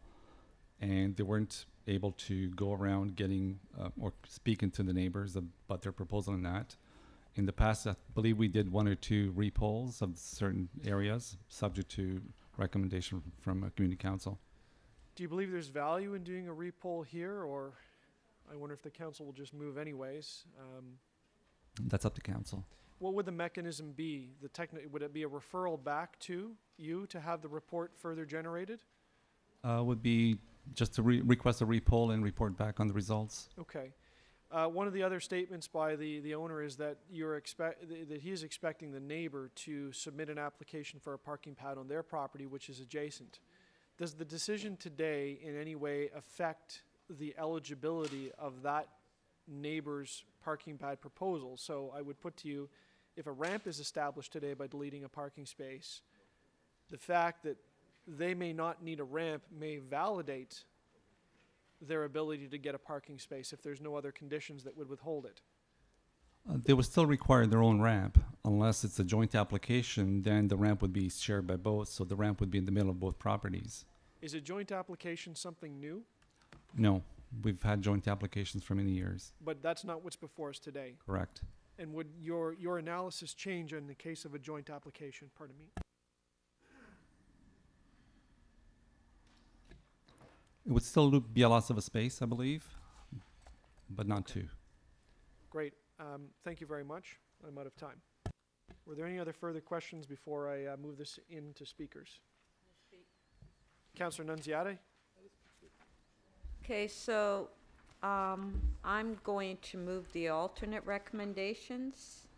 and they weren't able to go around getting or speaking to the neighbors about their proposal on that. In the past, I believe we did 1 or 2 repolls of certain areas, subject to recommendation from a community council. Do you believe there's value in doing a repoll here, or I wonder if the council will just move anyways? That's up to council. What would the mechanism be? Would it be a referral back to you to have the report further generated? Would be just to request a repoll and report back on the results. Okay. One of the other statements by the owner is that that he is expecting the neighbor to submit an application for a parking pad on their property, which is adjacent. Does the decision today in any way affect the eligibility of that neighbor's parking pad proposal? So I would put to you, if a ramp is established today by deleting a parking space, the fact that they may not need a ramp may validate their ability to get a parking space if there's no other conditions that would withhold it. They would still require their own ramp. Unless it's a joint application, then the ramp would be shared by both, so the ramp would be in the middle of both properties. Is a joint application something new? No, we've had joint applications for many years. But that's not what's before us today. Correct. And would your analysis change in the case of a joint application? Pardon me. It would still be a loss of a space, I believe, but not 2. Great. Thank you very much. I'm out of time. Were there any other further questions before I move this into speakers? Councillor Nunziata? Okay, so I'm going to move the alternate recommendations,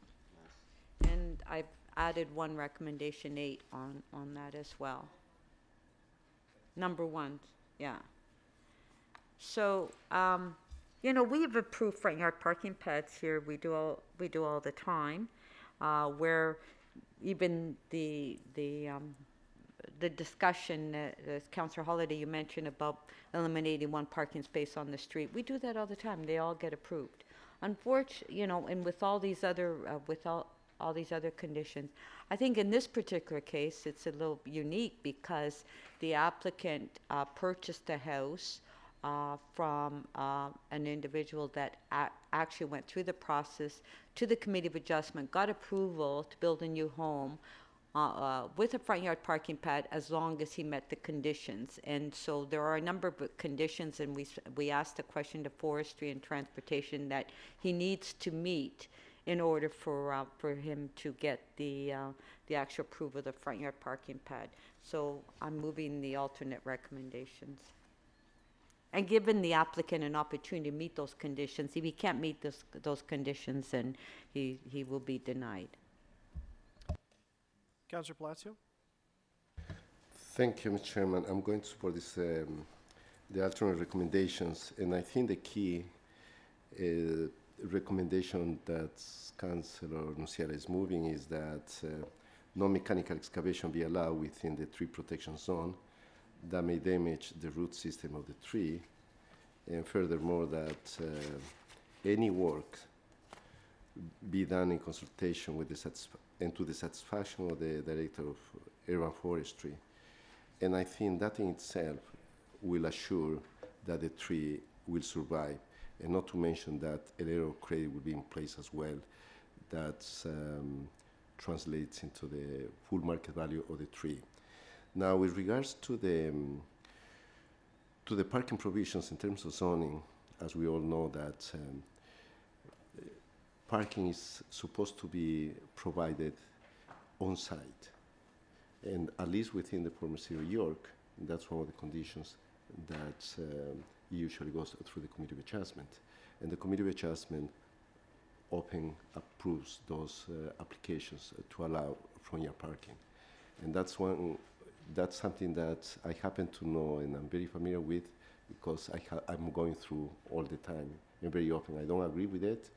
and I've added one recommendation 8 on that as well. Number 1, yeah. So, we have approved front yard parking pads here. We do all the time, where even the discussion, as Councillor Holliday, you mentioned about eliminating 1 parking space on the street. We do that all the time. They all get approved. Unfortunately, and with all these other, with all all these other conditions. I think in this particular case, it's a little unique because the applicant purchased the house from an individual that actually went through the process to the Committee of Adjustment, got approval to build a new home with a front yard parking pad as long as he met the conditions. And so there are a number of conditions, and we asked the question to Forestry and Transportation that he needs to meet in order for him to get the actual approval of the front yard parking pad. So I'm moving the alternate recommendations. And given the applicant an opportunity to meet those conditions, if he can't meet those conditions, then he will be denied. Councillor Palacio? Thank you, Mr. Chairman. I'm going to support this, the alternate recommendations, and I think the key recommendation that Councillor Nuciala is moving is that no mechanical excavation be allowed within the tree protection zone that may damage the root system of the tree, and furthermore that any work be done in consultation with and to the satisfaction of the Director of Urban Forestry. And I think that in itself will assure that the tree will survive, and not to mention that a letter of credit will be in place as well that translates into the full market value of the tree. Now, with regards to the parking provisions in terms of zoning, as we all know that parking is supposed to be provided on site, and at least within the former City of York, that's one of the conditions that usually goes through the Committee of Adjustment. And the Committee of Adjustment often approves those applications to allow front yard parking. And that's something that I happen to know and I'm very familiar with because I'm going through all the time, and very often I don't agree with it,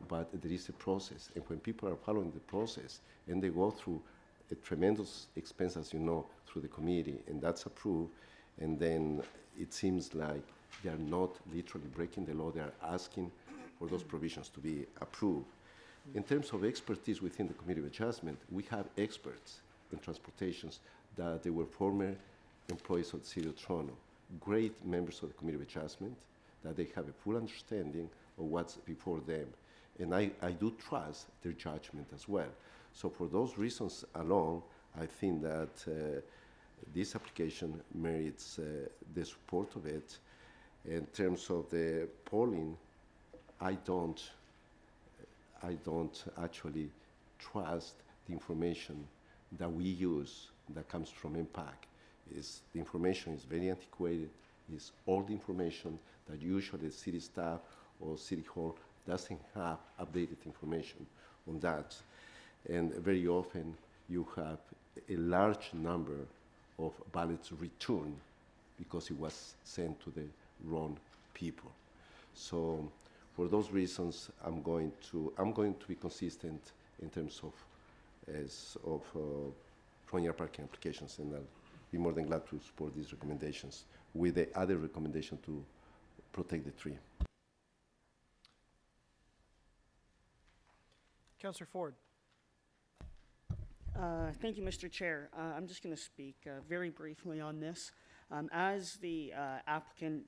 but there is a process. And when people are following the process and they go through a tremendous expense, as you know, through the committee, and that's approved, and then it seems like they are not literally breaking the law, they are asking for those provisions to be approved. In terms of expertise within the Committee of Adjustment, we have experts in transportations that they were former employees of the City of Toronto, great members of the Committee of Adjustment, that they have a full understanding of what's before them. And I do trust their judgment as well. So for those reasons alone, I think that this application merits the support of it. In terms of the polling, I don't actually trust the information that we use that comes from MPAC. The information is very antiquated. It's old information that usually the city staff or City Hall doesn't have updated information on that. And very often you have a large number of ballots returned because it was sent to the wrong people. So for those reasons, I'm going to be consistent in terms of front yard parking applications, and I'll be more than glad to support these recommendations with the other recommendation to protect the tree. Councillor Ford. Thank you, Mr. Chair. I'm just going to speak very briefly on this. As the applicant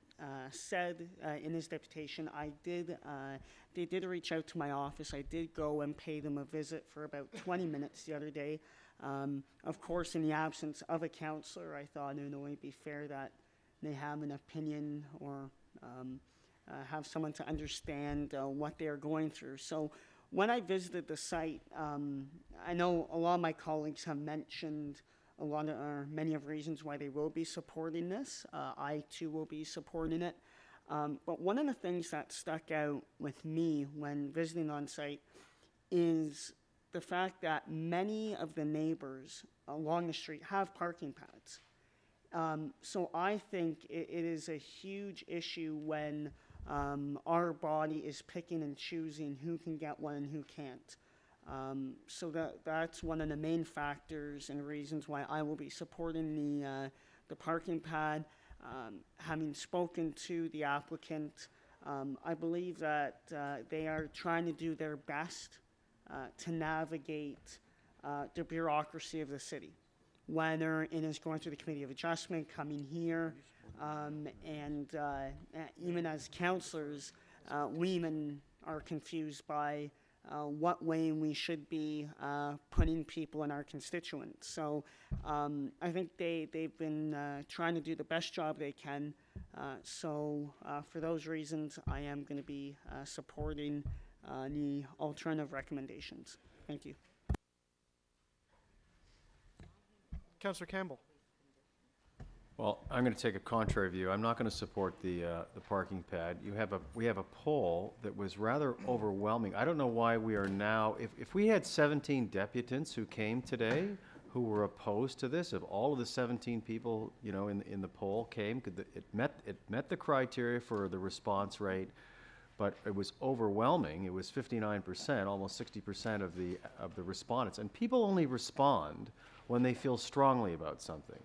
said in his deputation, they did reach out to my office. I did go and pay them a visit for about 20 minutes the other day. Of course, in the absence of a counselor, I thought it would only be fair that they have an opinion or have someone to understand what they are going through. So when I visited the site, I know a lot of my colleagues have mentioned many of the reasons why they will be supporting this. I too will be supporting it. But one of the things that stuck out with me when visiting on site is the fact that many of the neighbors along the street have parking pads. So I think it is a huge issue when our body is picking and choosing who can get one and who can't. So that's one of the main factors and reasons why I will be supporting the parking pad. Having spoken to the applicant, I believe that they are trying to do their best to navigate the bureaucracy of the city, whether it is going through the Committee of Adjustment, coming here, and even as councillors, we even are confused by what way we should be putting people in our constituents. So I think they've been trying to do the best job they can. So for those reasons, I am going to be supporting the alternative recommendations. Thank you. Councillor Campbell. Well, I'm going to take a contrary view. I'm not going to support the parking pad. We have a poll that was rather overwhelming. I don't know why we are now, if we had 17 deputants who came today who were opposed to this, if all of the 17 people, you know, in the poll came, it met the criteria for the response rate, but it was overwhelming. It was 59%, almost 60% of the respondents. And people only respond when they feel strongly about something.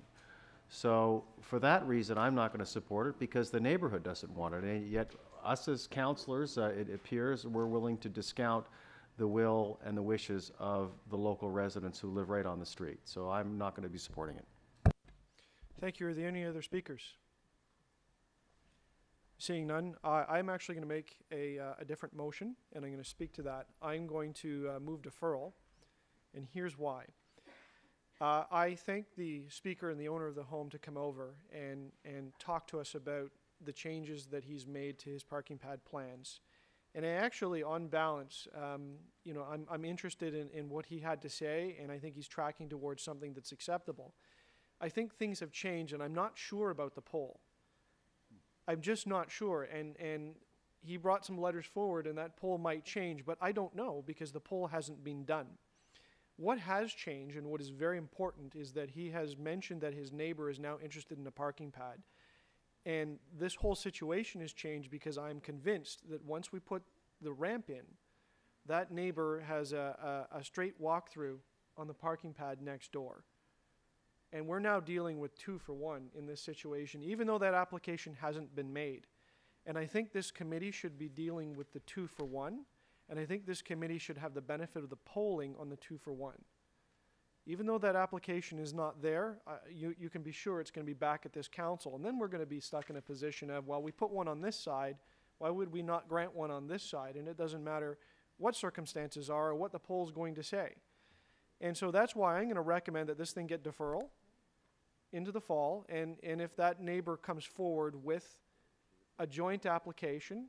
So for that reason, I'm not going to support it because the neighborhood doesn't want it. And yet us as councillors, it appears we're willing to discount the will and the wishes of the local residents who live right on the street. So I'm not going to be supporting it. Thank you. Are there any other speakers? Seeing none, I'm actually going to make a different motion, and I'm going to speak to that. I'm going to move deferral, and here's why. I thank the speaker and the owner of the home to come over and talk to us about the changes that he's made to his parking pad plans. And I actually, on balance, you know, I'm interested in what he had to say, and I think he's tracking towards something that's acceptable. I think things have changed, and I'm not sure about the poll. I'm just not sure, and he brought some letters forward, and that poll might change, but I don't know because the poll hasn't been done. What has changed, and what is very important, is that he has mentioned that his neighbor is now interested in a parking pad. And this whole situation has changed because I'm convinced that once we put the ramp in, that neighbor has a straight walk-through on the parking pad next door. And we're now dealing with 2 for 1 in this situation, even though that application hasn't been made. And I think this committee should be dealing with the 2 for 1. And I think this committee should have the benefit of the polling on the 2 for 1. Even though that application is not there, you can be sure it's going to be back at this council. And then we're going to be stuck in a position of, well, we put one on this side, why would we not grant one on this side? And it doesn't matter what circumstances are or what the poll's going to say. And so that's why I'm going to recommend that this thing get deferral into the fall. And if that neighbor comes forward with a joint application,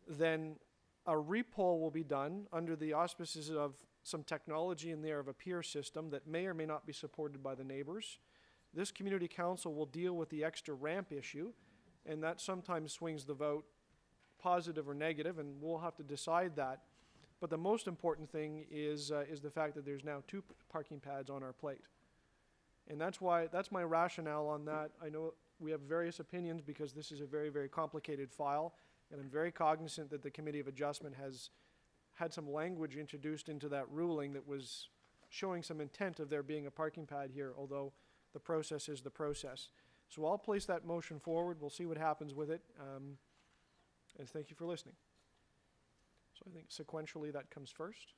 then a repoll will be done under the auspices of some technology in there of a peer system that may or may not be supported by the neighbors. This community council will deal with the extra ramp issue, and that sometimes swings the vote positive or negative, and we'll have to decide that. But the most important thing is the fact that there's now 2 parking pads on our plate. And that's my rationale on that. I know we have various opinions because this is a very, very complicated file. And I'm very cognizant that the Committee of Adjustment has had some language introduced into that ruling that was showing some intent of there being a parking pad here, although the process is the process. So I'll place that motion forward. We'll see what happens with it. And thank you for listening. So I think sequentially that comes first.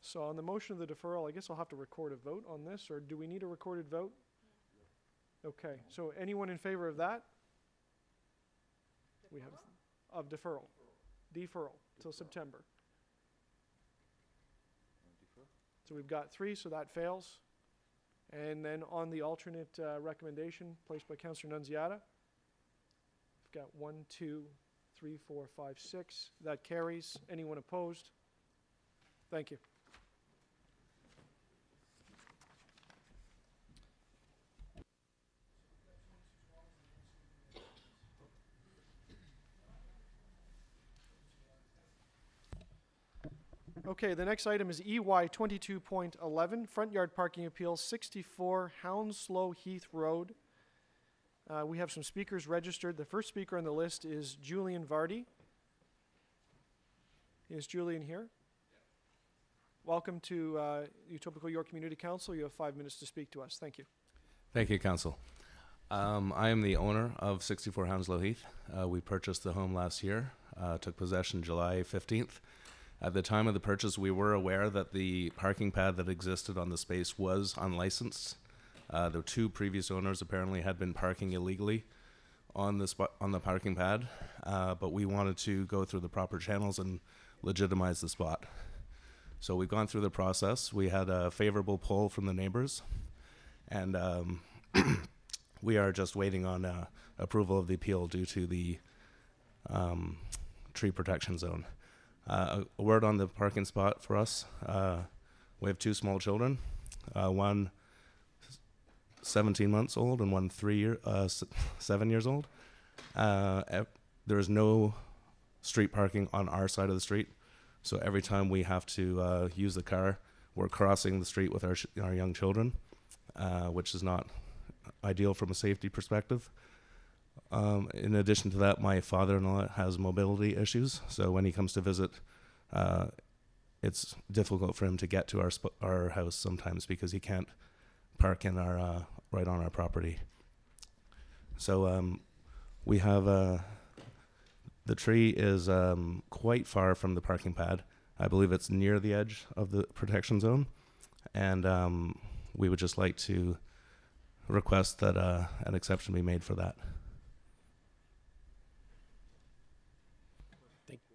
So on the motion of the deferral, I guess I'll have to record a vote on this, or do we need a recorded vote? Okay, so anyone in favor of that? We have of deferral till September. So we've got 3, so that fails. And then on the alternate recommendation placed by Councillor Nunziata, we've got 1, 2, 3, 4, 5, 6. That carries. Anyone opposed? Thank you. Okay, the next item is EY 22.11, front yard parking appeal, 64 Hounslow Heath Road. We have some speakers registered. The first speaker on the list is Julian Vardy. Is Julian here? Welcome to Etobicoke York Community Council. You have 5 minutes to speak to us. Thank you. Thank you, Council. I am the owner of 64 Hounslow Heath. We purchased the home last year, took possession July 15th. At the time of the purchase, we were aware that the parking pad that existed on the space was unlicensed. The two previous owners apparently had been parking illegally on the parking pad, but we wanted to go through the proper channels and legitimize the spot. So we've gone through the process. We had a favorable pull from the neighbors, and we are just waiting on approval of the appeal due to the tree protection zone. A word on the parking spot for us. We have two small children, one 17 months old and one 7 years old. There is no street parking on our side of the street. So every time we have to use the car, we're crossing the street with our young children, which is not ideal from a safety perspective. In addition to that, my father-in-law has mobility issues, so when he comes to visit, it's difficult for him to get to our house sometimes because he can't park in our right on our property. So we have the tree is quite far from the parking pad. I believe it's near the edge of the protection zone, and we would just like to request that an exception be made for that.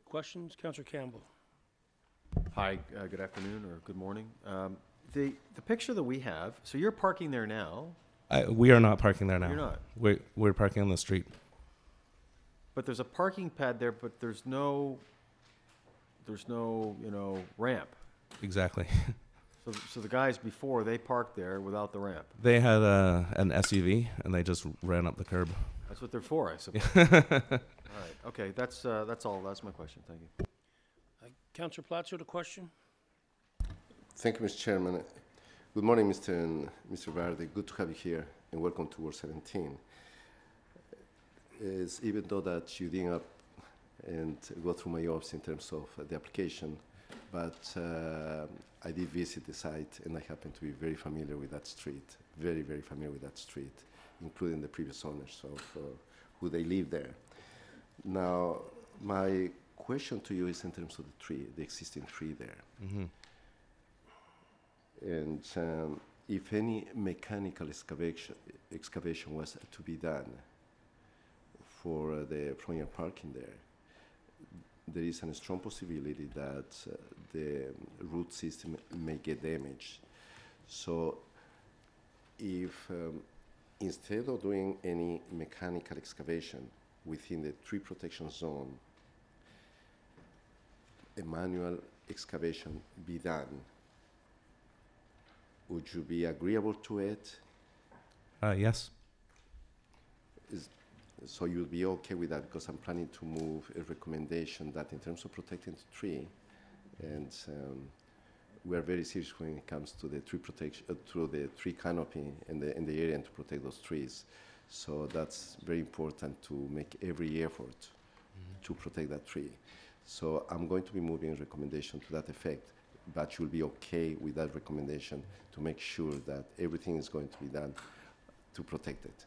Questions? Councillor Campbell. Hi, good afternoon or good morning. The picture that we have, so you're parking there now. We are not parking there now. You're not? We're parking on the street. But there's a parking pad there, but there's no ramp. Exactly. So the guys before, they parked there without the ramp. They had an SUV and they just ran up the curb. That's what they're for, I suppose. All right. Okay. That's all. That's my question. Thank you. Councillor Platzer, the question. Thank you, Mr. Chairman. Good morning, Mr. Verde. Good to have you here, and welcome to Ward 17. Even though that you didn't and go through my office in terms of the application, but I did visit the site, and I happen to be very familiar with that street, very, very familiar with that street, including the previous owners of who they live there. Now, my question to you is in terms of the tree, the existing tree there. Mm-hmm. And if any mechanical excavation was to be done for the front yard parking there is a strong possibility that the root system may get damaged. So if instead of doing any mechanical excavation within the tree protection zone, a manual excavation be done, would you be agreeable to it? Yes. So you'll be okay with that, because I'm planning to move a recommendation that in terms of protecting the tree, and we are very serious when it comes to the tree protection, to the tree canopy in the area, and to protect those trees. So that's very important to make every effort to protect that tree. So I'm going to be moving a recommendation to that effect, but you'll be okay with that recommendation to make sure that everything is going to be done to protect it.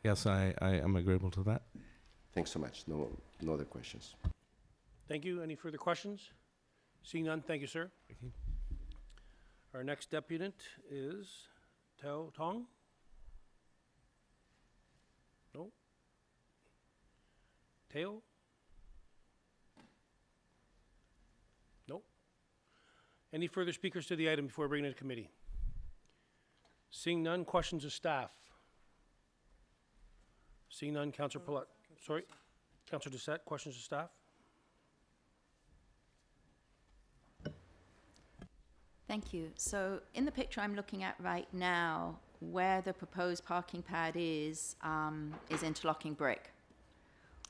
Yes, I am agreeable to that. Thanks so much. No other questions. Thank you. Any further questions? Seeing none, thank you, sir. Thank you. Our next deputant is Tao Tong. No? Teo? No? Any further speakers to the item before bringing it to committee? Seeing none, questions of staff? Seeing none, Councillor Palat. Sorry, Councillor Doucette, questions of staff? Thank you. So in the picture I'm looking at right now, where the proposed parking pad is interlocking brick.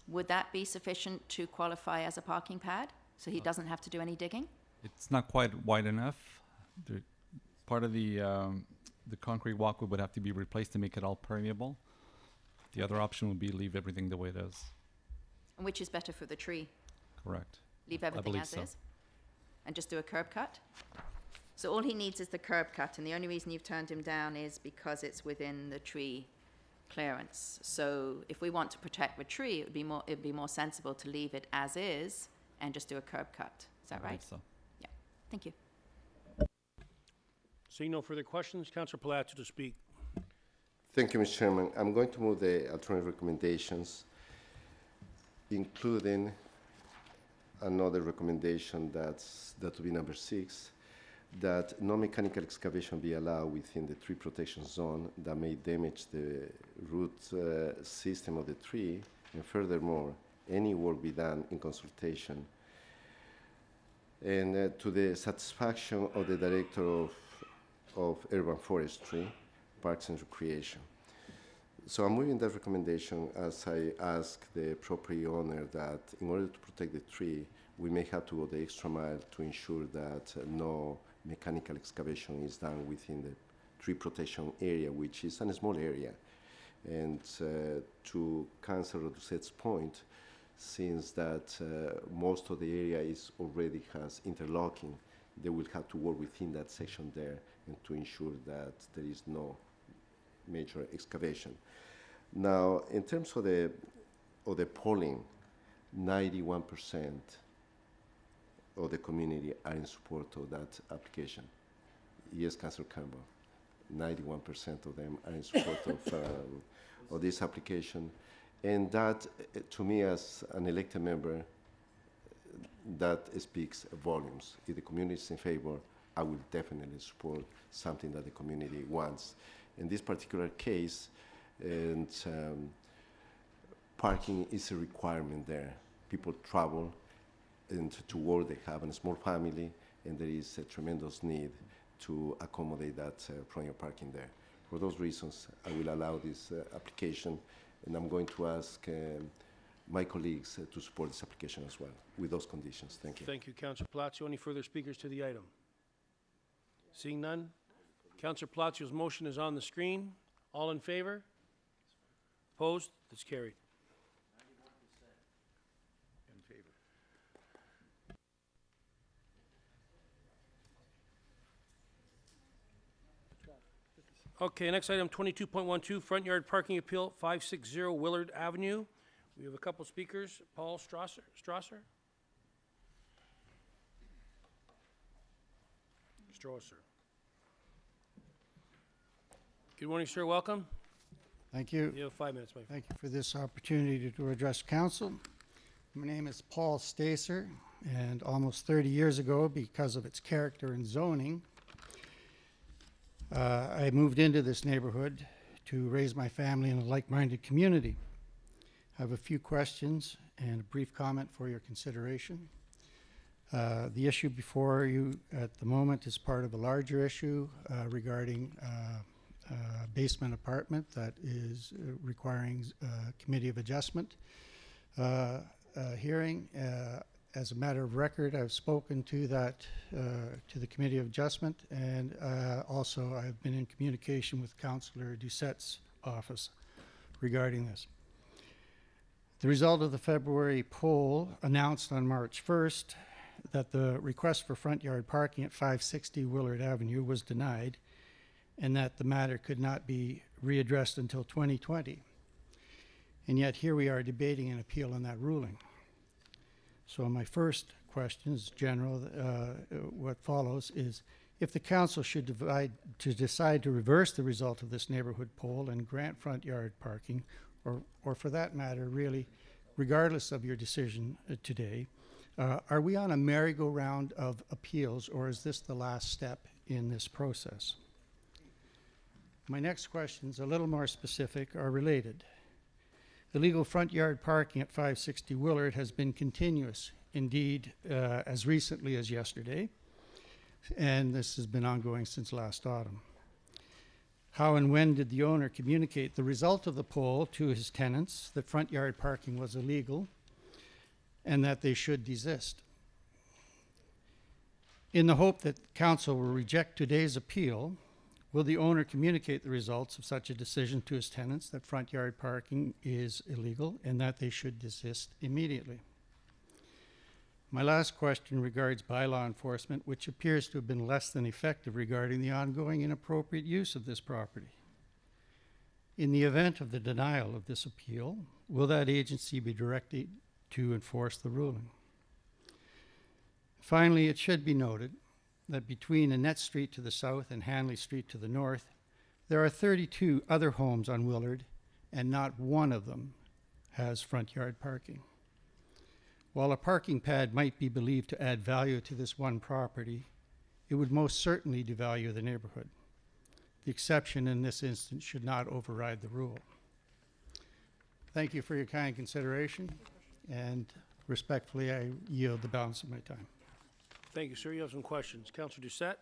Would that be sufficient to qualify as a parking pad? So he doesn't have to do any digging? It's not quite wide enough. Part of the concrete walkway would have to be replaced to make it all permeable. The other option would be leave everything the way it is. Which is better for the tree? Correct. Leave everything as is? And just do a curb cut? So all he needs is the curb cut, and the only reason you've turned him down is because it's within the tree clearance. So if we want to protect the tree, it'd be more sensible to leave it as is and just do a curb cut. Is that I believe right? so. Yeah. Thank you. Seeing no further questions, Councillor Palazzo to speak. Thank you, Mr. Chairman. I'm going to move the alternative recommendations, including another recommendation that will be number 6, that no mechanical excavation be allowed within the tree protection zone that may damage the root system of the tree, and furthermore, any work be done in consultation and to the satisfaction of the Director of Urban Forestry, Parks and Recreation. So I'm moving that recommendation as I ask the property owner that in order to protect the tree, we may have to go the extra mile to ensure that no mechanical excavation is done within the tree protection area, which is a small area. And to Councillor Doucette's point, since that most of the area already has interlocking, they will have to work within that section there and to ensure that there is no major excavation. Now, in terms of the polling, 91% of the community are in support of that application. Yes, Councillor Campbell, 91% of them are in support of this application. And that, to me, as an elected member, that speaks volumes. If the community is in favor, I will definitely support something that the community wants. In this particular case, and parking is a requirement there. People travel and to work, they have a small family, and there is a tremendous need to accommodate that front yard parking there. For those reasons, I will allow this application, and I'm going to ask my colleagues to support this application as well, with those conditions. Thank you. Thank you, Councillor Palazzo. Any further speakers to the item? Seeing none, Councillor Palazzio's motion is on the screen. All in favor? Opposed? That's carried. In favor. Okay, next item, 22.12, front yard parking appeal, 560 Willard Avenue. We have a couple speakers. Paul Strasser? Good morning, sir. Welcome. Thank you. You have 5 minutes, my friend. Thank you for this opportunity to address council. My name is Paul Stacer, and almost 30 years ago, because of its character and zoning, I moved into this neighborhood to raise my family in a like-minded community. I have a few questions and a brief comment for your consideration. The issue before you at the moment is part of a larger issue regarding a basement apartment that is requiring committee of adjustment hearing. As a matter of record, I've spoken to that to the committee of adjustment, and also I've been in communication with Councillor Doucette's office regarding this. The result of the February poll announced on March 1st that the request for front yard parking at 560 Willard Avenue was denied, and that the matter could not be readdressed until 2020. And yet here we are debating an appeal on that ruling. So my first question is general. What follows is, if the council should decide to reverse the result of this neighborhood poll and grant front yard parking, or for that matter, really, regardless of your decision today, are we on a merry-go-round of appeals, or is this the last step in this process? My next questions, a little more specific, are related. Illegal front yard parking at 560 Willard has been continuous, indeed, as recently as yesterday, and this has been ongoing since last autumn. How and when did the owner communicate the result of the poll to his tenants that front yard parking was illegal and that they should desist? In the hope that council will reject today's appeal, will the owner communicate the results of such a decision to his tenants that front yard parking is illegal and that they should desist immediately? My last question regards bylaw enforcement, which appears to have been less than effective regarding the ongoing inappropriate use of this property. In the event of the denial of this appeal, will that agency be directed to enforce the ruling? Finally, it should be noted that between Annette Street to the south and Hanley Street to the north, there are 32 other homes on Willard, and not one of them has front yard parking. While a parking pad might be believed to add value to this one property, it would most certainly devalue the neighborhood. The exception in this instance should not override the rule. Thank you for your kind consideration, and respectfully, I yield the balance of my time. Thank you, sir. You have some questions. Councillor Doucette?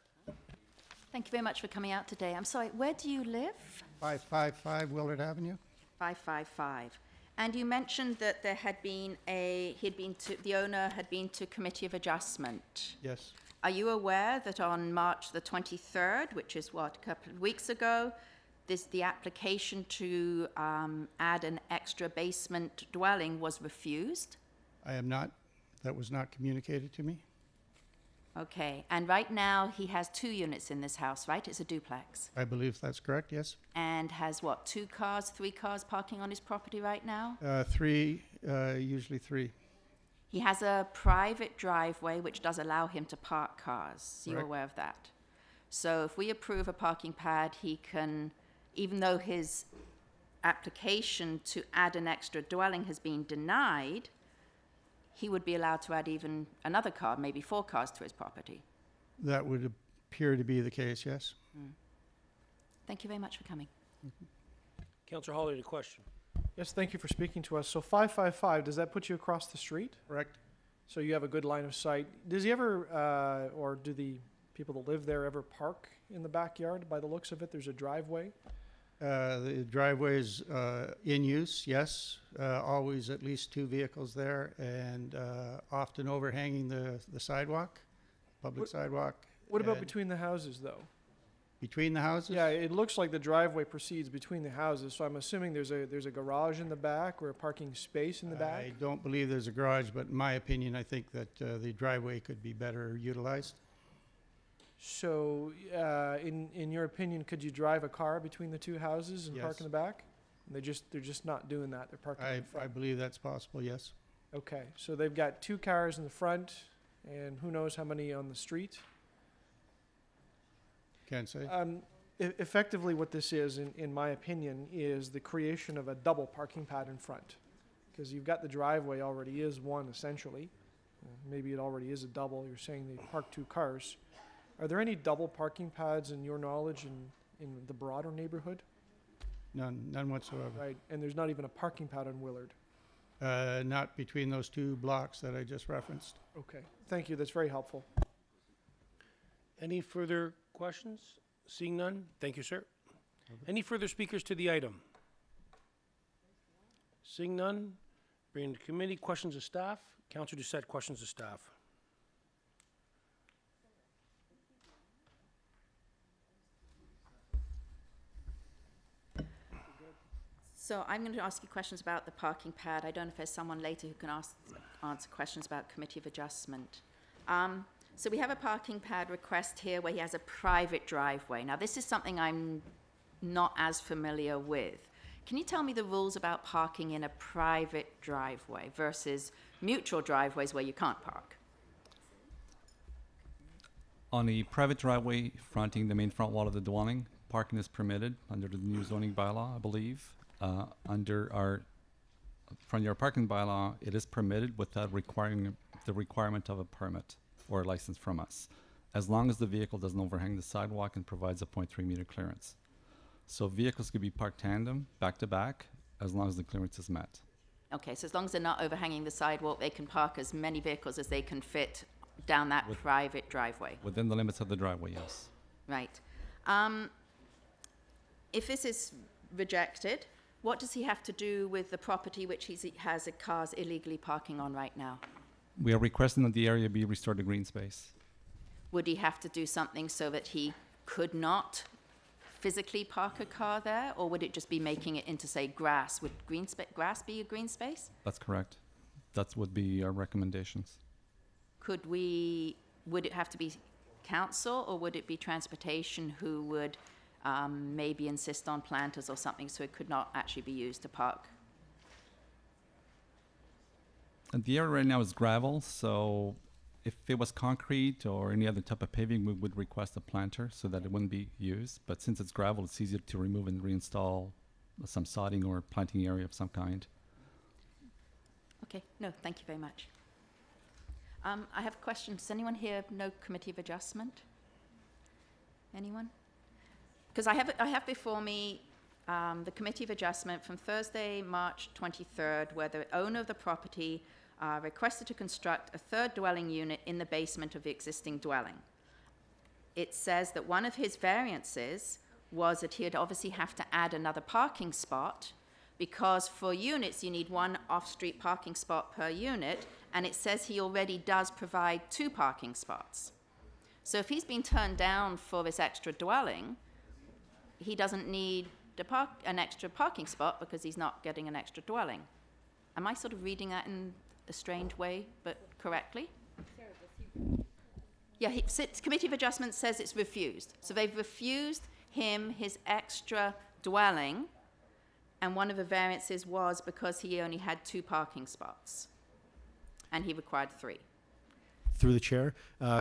Thank you very much for coming out today. I'm sorry, where do you live? 555 Willard Avenue. 555. And you mentioned that there had been the owner had been to Committee of Adjustment. Yes. Are you aware that on March the 23rd, which is what, a couple of weeks ago, the application to add an extra basement dwelling was refused? I am not. That was not communicated to me. Okay, and right now he has 2 units in this house, right? It's a duplex. I believe that's correct, yes. And has what, 2 cars, 3 cars parking on his property right now? 3, usually 3. He has a private driveway which does allow him to park cars. You're Correct. aware of that. So if we approve a parking pad, he can, even though his application to add an extra dwelling has been denied, he would be allowed to add even another car, maybe 4 cars to his property. That would appear to be the case, yes. Thank you very much for coming. Councillor Holly, a question. Yes, thank you for speaking to us. So 555, does that put you across the street? Correct. So you have a good line of sight. Does he ever, or do the people that live there ever park in the backyard? By the looks of it, there's a driveway. The driveway is in use, yes. Always at least 2 vehicles there, and often overhanging the sidewalk, public sidewalk. What about And between the houses, though? between the houses? Yeah, it looks like the driveway proceeds between the houses, so I'm assuming there's a garage in the back or a parking space in the back? I don't believe there's a garage, but in my opinion, I think that the driveway could be better utilized. So, in your opinion, could you drive a car between the 2 houses and park Yes. in the back? And they're just not doing that. They're parking in the I front. believe that's possible, yes. Okay, so they've got 2 cars in the front, and who knows how many on the street? Can't say. Effectively, what this is, in my opinion, is the creation of a double parking pad in front. Because you've got the driveway already is one, essentially. Maybe it already is a double. You're saying they park 2 cars. Are there any double parking pads in your knowledge in the broader neighborhood? None whatsoever. Right, and there's not even a parking pad on Willard. Not between those 2 blocks that I just referenced. Okay, thank you, that's very helpful. Any further questions? Seeing none? Thank you, sir. Any further speakers to the item? Seeing none? Bring to committee. Questions of staff? Councillor Doucette, questions of staff. So I'm going to ask you questions about the parking pad. I don't know if there's someone later who can answer questions about Committee of Adjustment. So we have a parking pad request here where he has a private driveway. Now, this is something I'm not as familiar with. Can you tell me the rules about parking in a private driveway versus mutual driveways where you can't park? On a private driveway fronting the main front wall of the dwelling, parking is permitted under the new zoning bylaw, I believe. Under our front yard parking bylaw, it is permitted without requiring the requirement of a permit or a license from us, as long as the vehicle doesn't overhang the sidewalk and provides a 0.3 meter clearance. So vehicles could be parked tandem, back to back, as long as the clearance is met. Okay, so as long as they're not overhanging the sidewalk, they can park as many vehicles as they can fit down that private driveway. Within the limits of the driveway, yes. Right. If this is rejected, what does he have to do with the property which he has cars illegally parking on right now? We are requesting that the area be restored to green space. Would he have to do something so that he could not physically park a car there, or would it just be making it into, say, grass? Would grass be a green space? That's correct. That would be our recommendations. Would it have to be council, or would it be transportation who would maybe insist on planters or something so it could not actually be used to park? And the area right now is gravel, so if it was concrete or any other type of paving, we would request a planter so that it wouldn't be used. But since it's gravel, it's easier to remove and reinstall some sodding or planting area of some kind. Okay, no, thank you very much. I have questions. Does anyone here know Committee of Adjustment? Anyone? Because I have before me the Committee of Adjustment from Thursday, March 23rd, where the owner of the property requested to construct a third dwelling unit in the basement of the existing dwelling. It says that one of his variances was that he would obviously have to add another parking spot, because for units you need one off-street parking spot per unit, and it says he already does provide 2 parking spots. So if he's been turned down for this extra dwelling, he doesn't need an extra parking spot because he's not getting an extra dwelling. Am I sort of reading that in a strange way, but correctly? Yeah, Committee of Adjustment says it's refused. So they've refused him his extra dwelling, and one of the variances was because he only had 2 parking spots, and he required 3. Through the chair,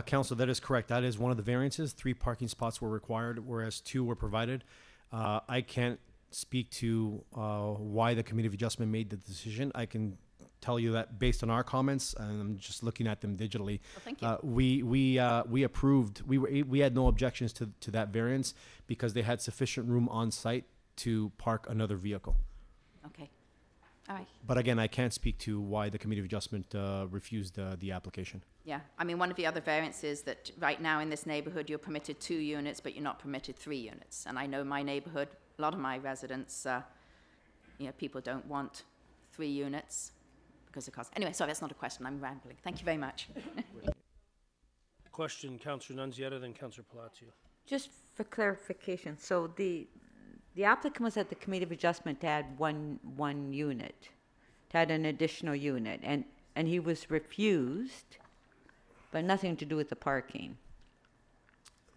Council, that is correct. That is one of the variances. 3 parking spots were required, whereas 2 were provided. I can't speak to why the Committee of Adjustment made the decision. I can tell you that based on our comments, and I'm just looking at them digitally. Well, thank you. We approved. We had no objections to that variance because they had sufficient room on site to park another vehicle. Okay. All right. But again, I can't speak to why the Committee of Adjustment refused the application. Yeah, I mean, one of the other variances that right now in this neighborhood, you're permitted 2 units, but you're not permitted 3 units. And I know my neighborhood, a lot of my residents, people don't want 3 units because of cost. Anyway, sorry, that's not a question. I'm rambling. Thank you very much. Question, Councillor Nunziata, then Councillor Palacio. Just for clarification, so the applicant was at the Committee of Adjustment to add one unit, to add an additional unit, and he was refused, but nothing to do with the parking.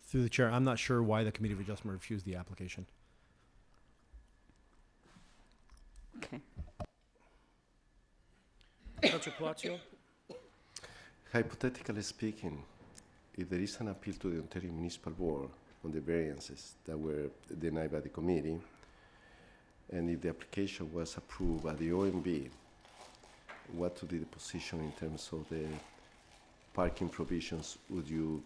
Through the chair, I'm not sure why the Committee of Adjustment refused the application. Okay. Councillor Palacio. Hypothetically speaking, if there is an appeal to the Ontario Municipal Board on the variances that were denied by the committee, and if the application was approved by the OMB, what would be the position in terms of the parking provisions? Would you